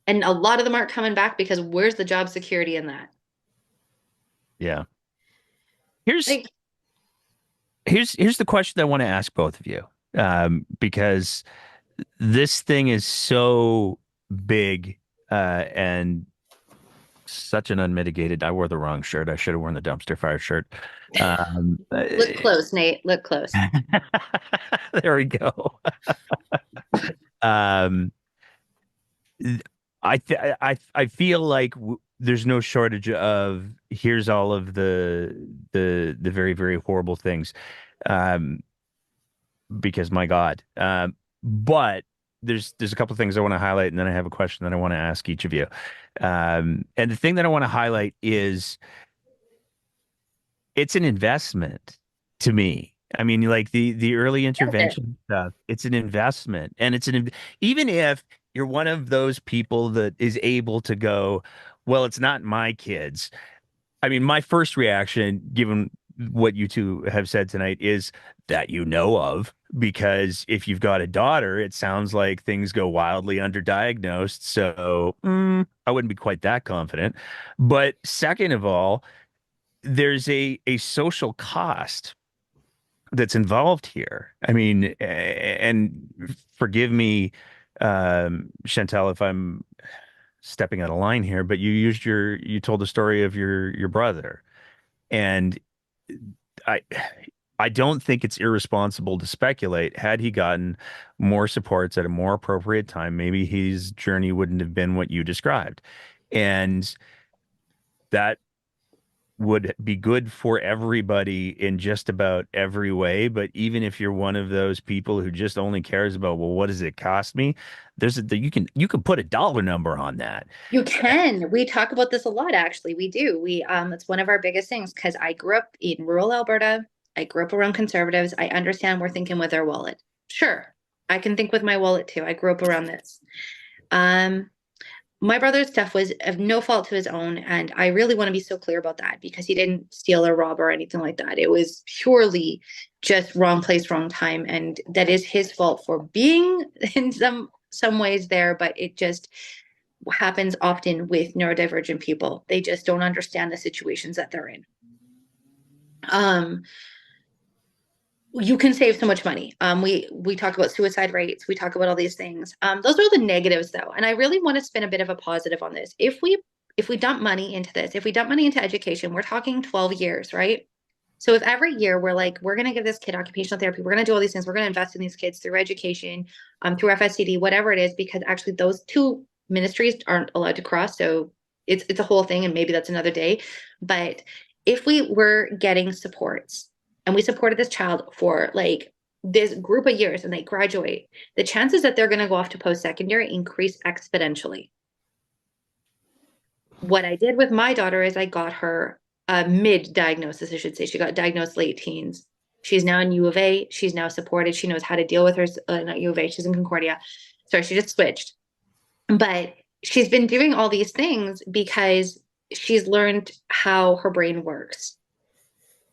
And a lot of them aren't coming back because where's the job security in that? Yeah. Here's Like, here's the question that I want to ask both of you, because this thing is so big and such an unmitigated. I wore the wrong shirt. I should have worn the dumpster fire shirt. look close, Nate. Look close. There we go. um, I feel like there's no shortage of here's all of the very, very horrible things, um, because my God. But there's a couple of things I want to highlight, and then I have a question that I want to ask each of you. And the thing that I want to highlight is it's an investment to me. I mean, like the early intervention stuff, it's an investment, and even if you're one of those people that is able to go, well, it's not my kids. I mean, my first reaction, given what you two have said tonight, is that you know of, because if you've got a daughter, it sounds like things go wildly underdiagnosed. So I wouldn't be quite that confident. But second of all, there's a social cost that's involved here. I mean, and forgive me, Chantel, if I'm stepping out of line here, but you told the story of your brother, and I I don't think it's irresponsible to speculate, had he gotten more supports at a more appropriate time, maybe his journey wouldn't have been what you described. And that would be good for everybody in just about every way. But even if you're one of those people who just only cares about, well, what does it cost me? You can put a dollar number on that. You can. We talk about this a lot, actually. We do. It's one of our biggest things because I grew up in rural Alberta. I grew up around conservatives. I understand we're thinking with our wallet. Sure, I can think with my wallet too. I grew up around this. Um, my brother's stuff was of no fault to his own, and I really want to be so clear about that because he didn't steal or rob or anything like that. It was purely just wrong place, wrong time, and that is his fault for being in some ways there, but it just happens often with neurodivergent people. They just don't understand the situations that they're in. You can save so much money. We talk about suicide rates. We talk about all these things. Those are the negatives, though, and I really want to spin a bit of a positive on this. If we dump money into this, if we dump money into education, we're talking 12 years, right? So if every year we're like, we're going to give this kid occupational therapy, we're going to do all these things, we're going to invest in these kids through education, through FSCD, whatever it is, because actually those two ministries aren't allowed to cross. So it's a whole thing, and maybe that's another day. But if we were getting supports and we supported this child for like this group of years and they graduate, the chances that they're going to go off to post-secondary increase exponentially. What I did with my daughter is I got her a mid-diagnosis, I should say. She got diagnosed late teens. She's now in U of A. She's now supported. She knows how to deal with her, not U of A, she's in Concordia. Sorry, she just switched. But she's been doing all these things because she's learned how her brain works.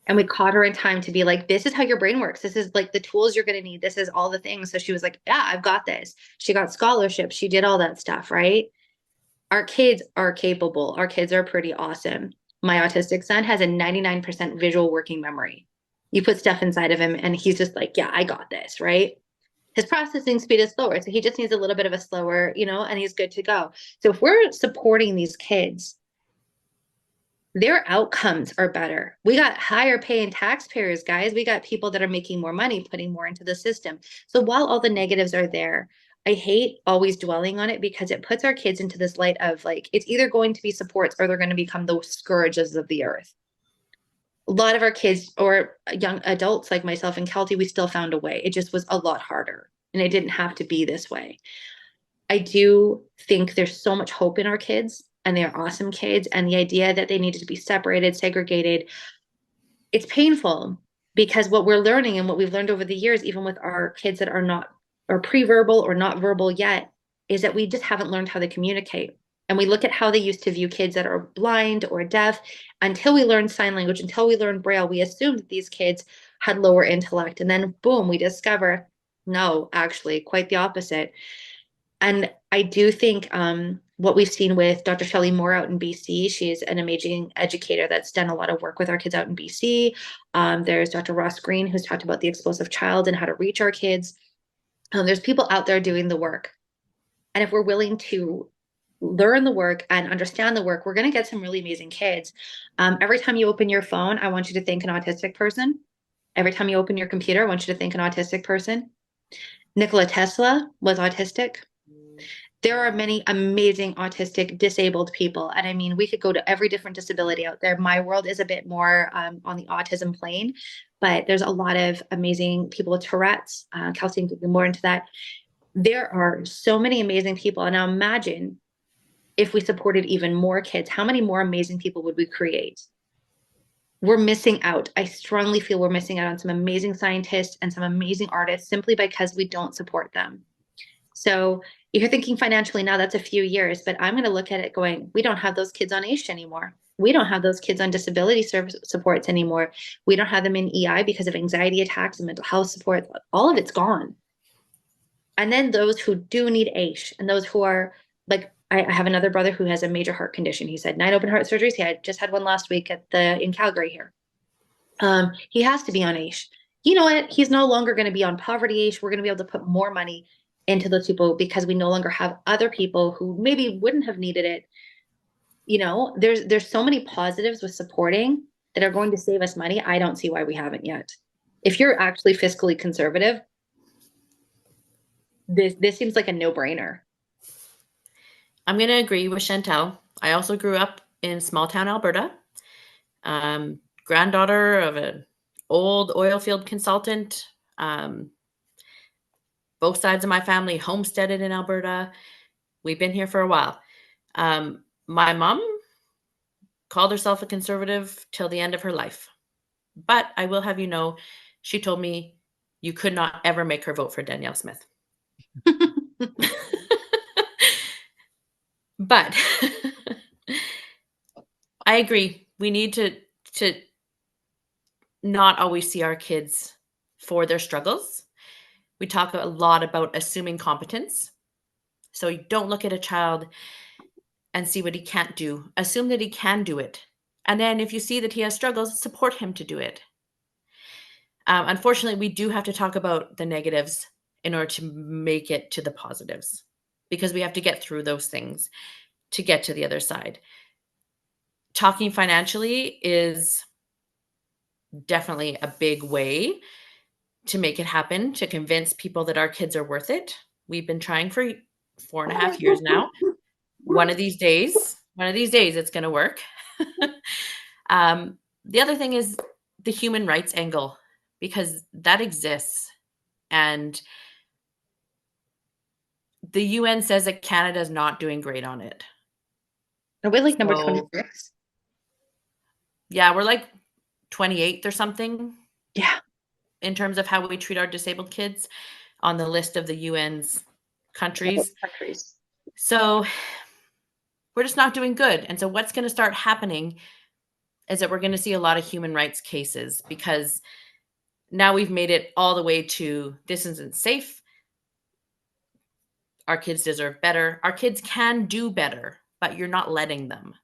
And we caught her in time to be like, this is how your brain works. This is like the tools you're going to need. This is all the things. So she was like, yeah, I've got this. She got scholarships. She did all that stuff, right? Our kids are capable. Our kids are pretty awesome. My autistic son has a 99% visual working memory. You put stuff inside of him and he's just like, yeah, I got this, right? His processing speed is slower. So he just needs a little bit of a slower, and he's good to go. So if we're supporting these kids, their outcomes are better. We got higher paying taxpayers, guys. We got people that are making more money, putting more into the system. So while all the negatives are there, I hate always dwelling on it because it puts our kids into this light of like, it's either going to be supports or they're going to become the scourges of the earth. A lot of our kids or young adults like myself and Kelty, we still found a way. It just was a lot harder and it didn't have to be this way. I do think there's so much hope in our kids and they're awesome kids. And the idea that they needed to be separated, segregated, it's painful because what we're learning and what we've learned over the years, even with our kids that are not or pre-verbal or not verbal yet, is that we just haven't learned how to communicate. And we look at how they used to view kids that are blind or deaf. Until we learned sign language, until we learned Braille, we assumed that these kids had lower intellect. And then boom, we discover, no, actually, quite the opposite. And I do think what we've seen with Dr. Shelley Moore out in BC, she's an amazing educator that's done a lot of work with our kids out in BC. There's Dr. Ross Green, who's talked about the explosive child and how to reach our kids. There's people out there doing the work. And if we're willing to learn the work and understand the work, we're going to get some really amazing kids. Every time you open your phone, I want you to think an autistic person. Every time you open your computer, I want you to think an autistic person. Nikola Tesla was autistic. There are many amazing autistic disabled people. And I mean, we could go to every different disability out there. My world is a bit more on the autism plane, but there's a lot of amazing people with Tourette's. Kelsey could be more into that. There are so many amazing people. And now imagine if we supported even more kids, how many more amazing people would we create? We're missing out. I strongly feel we're missing out on some amazing scientists and some amazing artists simply because we don't support them. So if you're thinking financially now, that's a few years, but I'm going to look at it going, we don't have those kids on AISH anymore. We don't have those kids on disability service supports anymore. We don't have them in EI because of anxiety attacks and mental health support. All of it's gone. And then those who do need AISH and those who are like, I have another brother who has a major heart condition. He said 9 open heart surgeries. He had just had one last week in Calgary here. He has to be on AISH. You know what? He's no longer going to be on poverty AISH. We're going to be able to put more money into those people because we no longer have other people who maybe wouldn't have needed it. There's so many positives with supporting that are going to save us money. I don't see why we haven't yet. If you're actually fiscally conservative, this seems like a no-brainer. I'm going to agree with Chantel. I also grew up in small town Alberta. Granddaughter of an old oil field consultant. Both sides of my family homesteaded in Alberta. We've been here for a while. My mom called herself a conservative till the end of her life. But I will have you know, she told me you could not ever make her vote for Danielle Smith. But I agree. We need to not always see our kids for their struggles. We talk a lot about assuming competence. So you don't look at a child and see what he can't do. Assume that he can do it. And then if you see that he has struggles, support him to do it. Unfortunately, we do have to talk about the negatives in order to make it to the positives because we have to get through those things to get to the other side. Talking financially is definitely a big way to make it happen, to convince people that our kids are worth it. We've been trying for 4.5 years now. One of these days, it's going to work. The other thing is the human rights angle. because that exists. And the UN says that Canada is not doing great on it. Are we like number So 26? yeah, we're like 28th or something Yeah. in terms of how we treat our disabled kids on the list of the UN's countries. Countries. So we're just not doing good. And so what's going to start happening is that we're going to see a lot of human rights cases, because now we've made it all the way to this isn't safe. Our kids deserve better. Our kids can do better, but you're not letting them.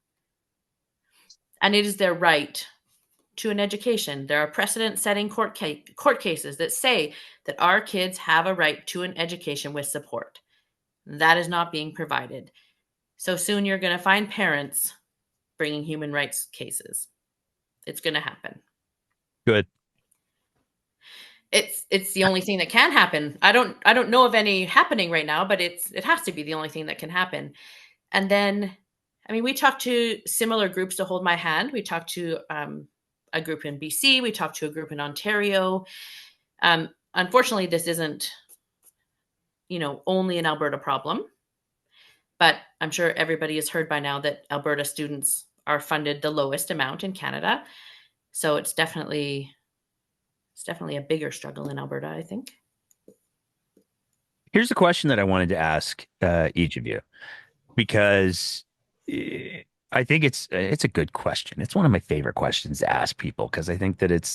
And it is their right to an education. There are precedent-setting court cases that say that our kids have a right to an education with support. That is not being provided. So soon you're going to find parents bringing human rights cases. It's going to happen. Good. It's the only thing that can happen. I don't know of any happening right now, but it has to be the only thing that can happen. And then, I mean, we talked to similar groups to Hold My Hand. We talked to a group in BC. We talked to a group in Ontario. Unfortunately, this isn't, only an Alberta problem, but I'm sure everybody has heard by now that Alberta students are funded the lowest amount in Canada. So it's definitely a bigger struggle in Alberta, I think. Here's a question that I wanted to ask each of you, because I think it's a good question. It's one of my favorite questions to ask people, because I think that it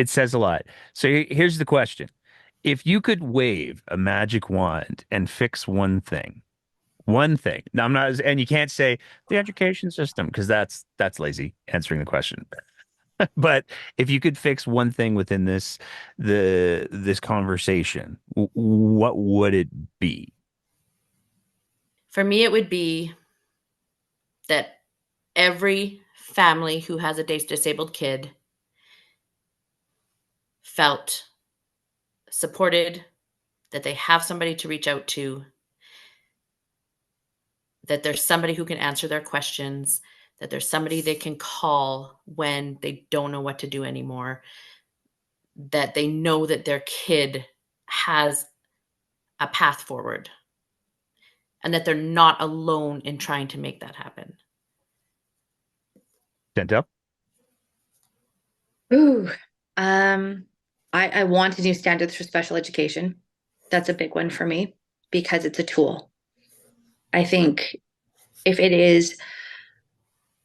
says a lot. So here's the question: if you could wave a magic wand and fix one thing. Now, I'm not, and you can't say the education system, because that's lazy answering the question. But if you could fix one thing within this conversation, what would it be? For me, it would be that every family who has a disabled kid felt supported, that they have somebody to reach out to, that there's somebody who can answer their questions, that there's somebody they can call when they don't know what to do anymore, that they know that their kid has a path forward, and that they're not alone in trying to make that happen. Dental? Ooh. I want to do standards for special education. That's a big one for me because it's a tool. I think if it is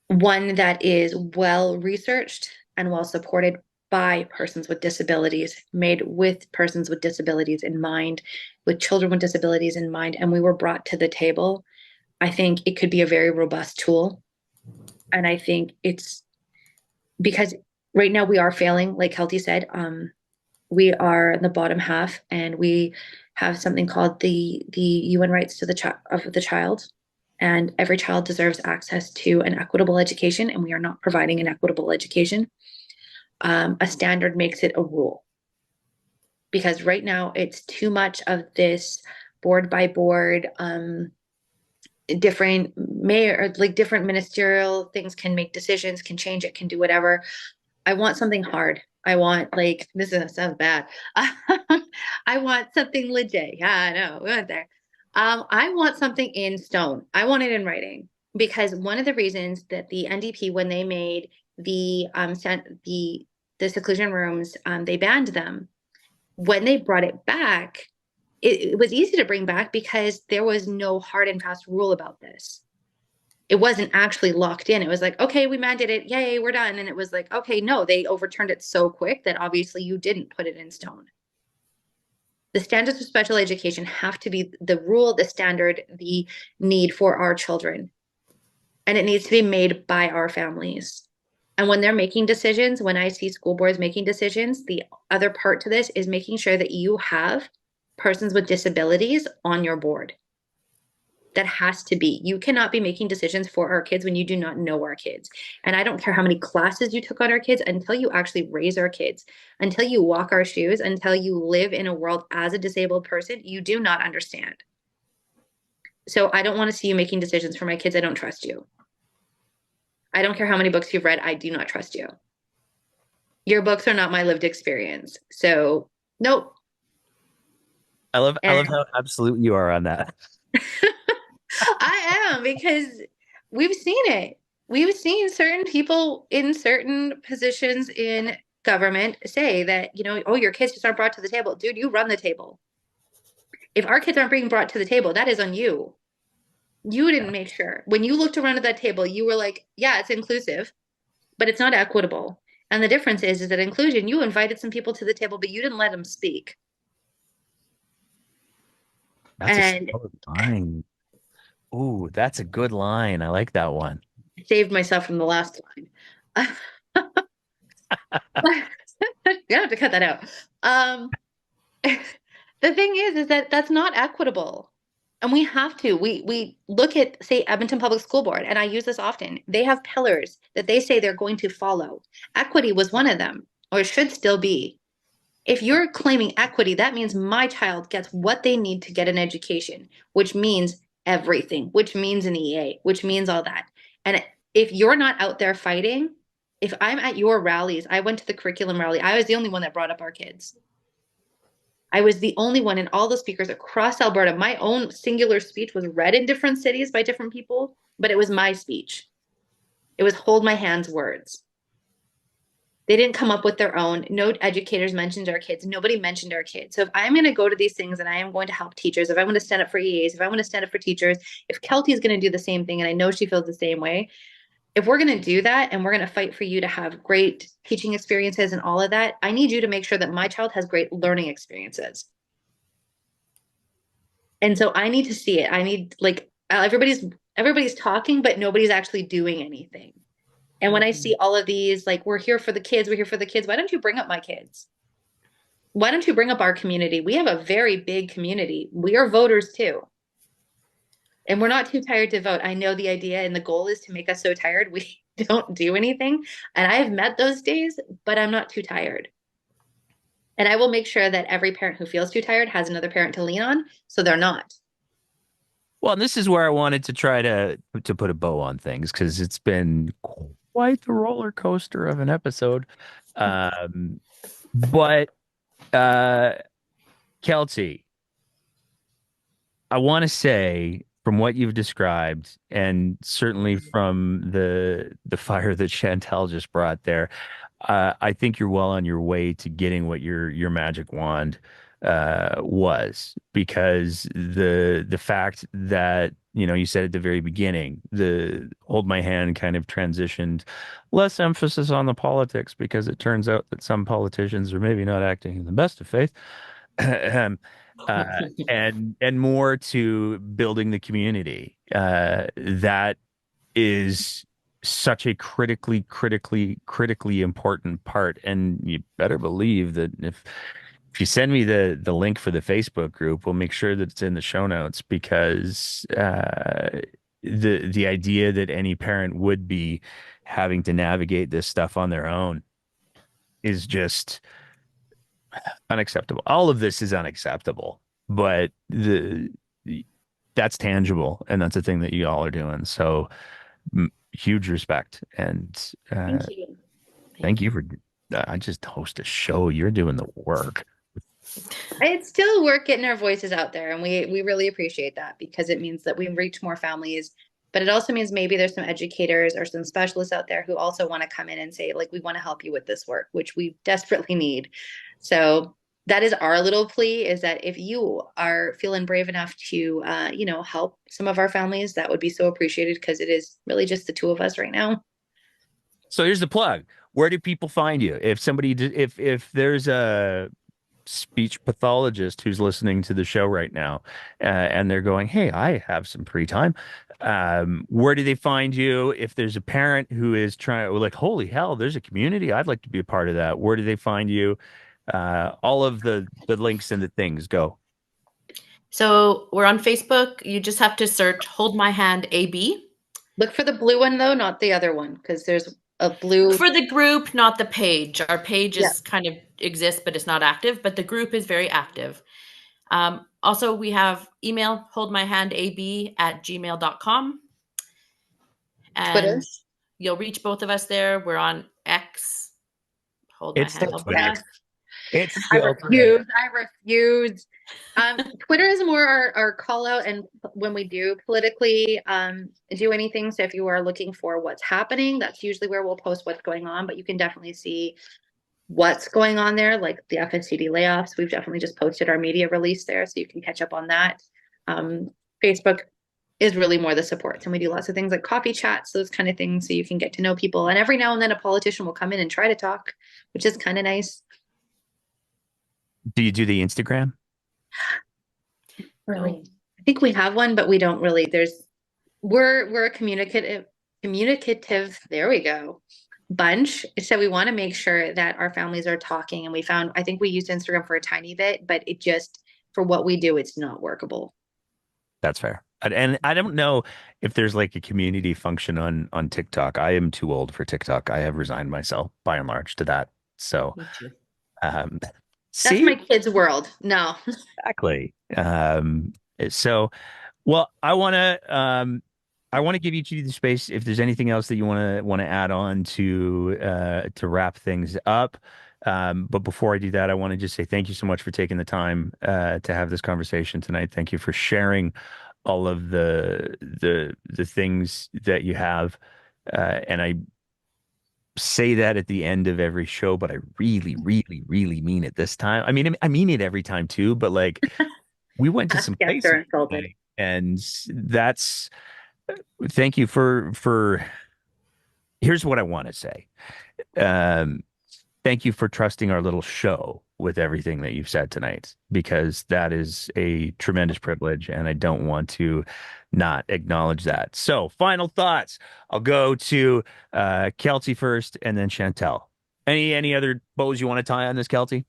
one that is well researched and well supported by persons with disabilities, made with persons with disabilities in mind, with children with disabilities in mind, and we were brought to the table, I think it could be a very robust tool. And I think it's because right now we are failing, like Kelty said. We are in the bottom half, and we have something called the UN rights to the child, and every child deserves access to an equitable education, and we are not providing an equitable education. A standard makes it a rule, because right now it's too much of this board by board, different mayor, like different ministerial things can make decisions, can change it, can do whatever. I want something hard. I want, like, this sounds bad. I want something legit. Yeah, I know. We went there. I want something in stone. I want it in writing, because one of the reasons that the NDP, when they made the seclusion rooms, they banned them. When they brought it back, it was easy to bring back because there was no hard and fast rule about this. It wasn't actually locked in. It was like, okay, we mandated it. Yay, we're done. And it was like, okay, no, they overturned it so quick that obviously you didn't put it in stone. The standards of special education have to be the rule, the standard, the need for our children. And it needs to be made by our families. And when they're making decisions, when I see school boards making decisions, the other part to this is making sure that you have persons with disabilities on your board. That has to be. You cannot be making decisions for our kids when you do not know our kids. And I don't care how many classes you took on our kids, until you actually raise our kids, until you walk our shoes, until you live in a world as a disabled person, you do not understand. So I don't want to see you making decisions for my kids. I don't trust you. I don't care how many books you've read. I do not trust you. Your books are not my lived experience. So, nope. I love And how absolute you are on that. I am because we've seen it. We've seen certain people in certain positions in government say that, oh, your kids just aren't brought to the table. Dude, you run the table. If our kids aren't being brought to the table, that is on you. You didn't make sure. When you looked around at that table, you were like, yeah, it's inclusive, but it's not equitable. And the difference is that inclusion, you invited some people to the table, but you didn't let them speak. That's a And solid line. Ooh, that's a good line. I like that one. I saved myself from the last line. You have to cut that out. Um, the thing is that that's not equitable. And we have to. We look at, say, Edmonton Public School Board, and I use this often. They have pillars that they say they're going to follow. Equity was one of them, or it should still be. If you're claiming equity, that means my child gets what they need to get an education, which means everything, which means an EA, which means all that. And if you're not out there fighting, if I'm at your rallies, I went to the curriculum rally. I was the only one that brought up our kids. I was the only one, and all the speakers across Alberta. My own singular speech was read in different cities by different people, but it was my speech. It was hold my hands words. They didn't come up with their own. No educators mentioned our kids. Nobody mentioned our kids. So if I'm going to go to these things and I am going to help teachers, if I want to stand up for EAs, if I want to stand up for teachers, if Kelty is going to do the same thing, and I know she feels the same way, if we're going to do that and we're going to fight for you to have great teaching experiences and all of that, I need you to make sure that my child has great learning experiences. And so I need to see it. I need, like, everybody's talking, but nobody's actually doing anything. And when I see all of these, like, we're here for the kids, we're here for the kids, why don't you bring up my kids? Why don't you bring up our community? We have a very big community. We are voters too. And we're not too tired to vote. I know the idea and the goal is to make us so tired we don't do anything. And I've met those days, but I'm not too tired. And I will make sure that every parent who feels too tired has another parent to lean on, so they're not. Well, and this is where I wanted to try to put a bow on things because it's been quite the roller coaster of an episode. But uh, Kelty, I want to say from what you've described, and certainly from the fire that Chantel just brought there, I think you're well on your way to getting what your magic wand was, because the fact that you said at the very beginning, the hold my hand kind of transitioned, less emphasis on the politics because it turns out that some politicians are maybe not acting in the best of faith. And more to building the community. That is such a critically important part. And you better believe that if you send me the link for the Facebook group, we'll make sure that it's in the show notes, because the idea that any parent would be having to navigate this stuff on their own is just unacceptable. All of this is unacceptable, but that's tangible, and that's a thing that you all are doing. So huge respect, and Thank you. thank you for. I just host a show. You're doing the work. It's still work getting our voices out there, and we really appreciate that because it means that we reach more families. But it also means maybe there's some educators or some specialists out there who also want to come in and say, like, we want to help you with this work, which we desperately need. So that is our little plea, is that if you are feeling brave enough to, help some of our families, that would be so appreciated, because it is really just the two of us right now. So here's the plug. Where do people find you? If somebody, if there's a speech pathologist who's listening to the show right now, and they're going, "Hey, I have some free time," where do they find you? If there's a parent who is trying, like, holy hell, there's a community, I'd like to be a part of that. Where do they find you? All of the links and the things go. So we're on Facebook. You just have to search Hold My Hand AB. Look for the blue one though, not the other one, because there's a blue. For the group, not the page. Our page Yeah. is kind of exists, but it's not active, but the group is very active. Also, we have email holdmyhandab@gmail.com. Twitter. And you'll reach both of us there. We're on X, hold my It's hand still up. Twitter. It's I still Twitter. refuse. I refuse. Twitter is more our call out, and when we do politically do anything. So if you are looking for what's happening, that's usually where we'll post what's going on. But you can definitely see what's going on there, like the FNCD layoffs. We've definitely just posted our media release there, so you can catch up on that. Facebook is really more the supports, and we do lots of things like coffee chats, those kind of things, so you can get to know people. And every now and then a politician will come in and try to talk, which is kind of nice. Do you do the Instagram? No. I think we have one, but we don't really. We're a communicative. There we go. Bunch. So we want to make sure that our families are talking. And I think we used Instagram for a tiny bit, but it just, for what we do, it's not workable. That's fair. And I don't know if there's like a community function on TikTok. I am too old for TikTok. I have resigned myself by and large to that. So, Me too. um, That's see, my kids' world. No. exactly. So, well, I want to give each of you the space if there's anything else that you want to add on to wrap things up. But before I do that, I want to just say thank you so much for taking the time to have this conversation tonight. Thank you for sharing all of the things that you have. And I say that at the end of every show, but I really, really, really mean it this time. I mean it every time too, but like we went to some Yes, they're places insulted. today, and that's thank you for here's what I want to say. Um, Thank you for trusting our little show with everything that you've said tonight, because that is a tremendous privilege, and I don't want to not acknowledge that. So, final thoughts. I'll go to Kelty first, and then Chantel. Any other bows you want to tie on this, Kelty?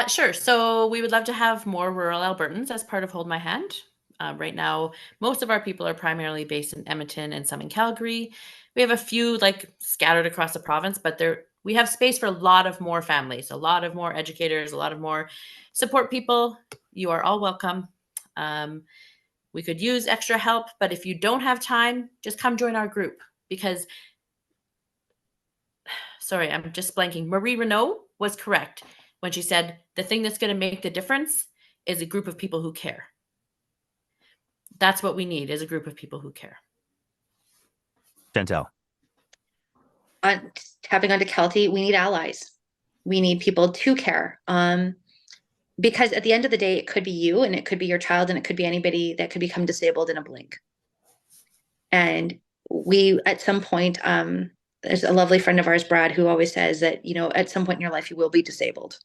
Sure. So we would love to have more rural Albertans as part of Hold My Hand. Right now, most of our people are primarily based in Edmonton and some in Calgary. We have a few like scattered across the province, but we have space for a lot of more families, a lot of more educators, a lot of more support people. You are all welcome. We could use extra help, but if you don't have time, just come join our group because, sorry, I'm just blanking. Marie Renault was correct when she said the thing that's going to make the difference is a group of people who care. That's what we need, is a group of people who care. Chantel. Tapping onto Kelty, we need allies. We need people to care. Because at the end of the day, it could be you, and it could be your child, and it could be anybody that could become disabled in a blink. And we, at some point, there's a lovely friend of ours, Brad, who always says that, at some point in your life, you will be disabled.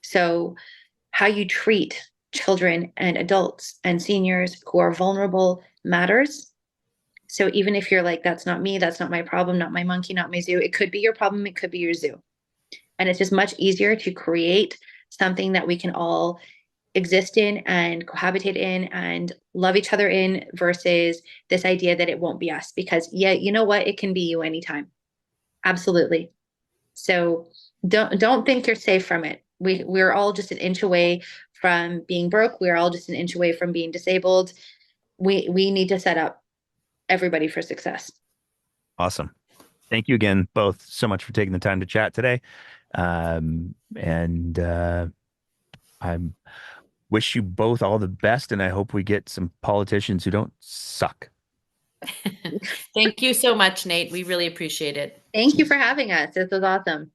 So how you treat children and adults and seniors who are vulnerable matters. So even if you're like, that's not me, that's not my problem, not my monkey, not my zoo, it could be your problem, it could be your zoo. And it's just much easier to create something that we can all exist in and cohabitate in and love each other in, versus this idea that it won't be us. Because yeah, you know what? It can be you anytime. Absolutely. So don't think you're safe from it. We're all just an inch away from being broke. We're all just an inch away from being disabled. We need to set up everybody for success. Awesome. Thank you again both so much for taking the time to chat today. I wish you both all the best, and I hope we get some politicians who don't suck. Thank you so much, Nate. We really appreciate it. Thank you for having us. This was awesome.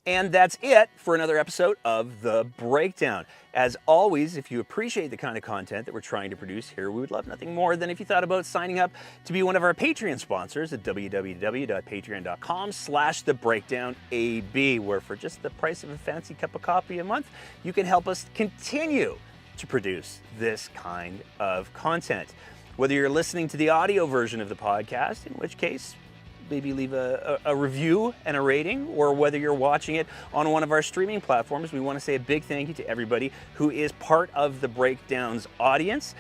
And that's it for another episode of The Breakdown. As always, if you appreciate the kind of content that we're trying to produce here, we would love nothing more than if you thought about signing up to be one of our Patreon sponsors at www.patreon.com/thebreakdownab, where for just the price of a fancy cup of coffee a month, you can help us continue to produce this kind of content. Whether you're listening to the audio version of the podcast, in which case, maybe leave a review and a rating, or whether you're watching it on one of our streaming platforms, we want to say a big thank you to everybody who is part of the Breakdown's audience.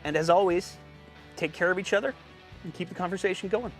And as always, take care of each other and keep the conversation going.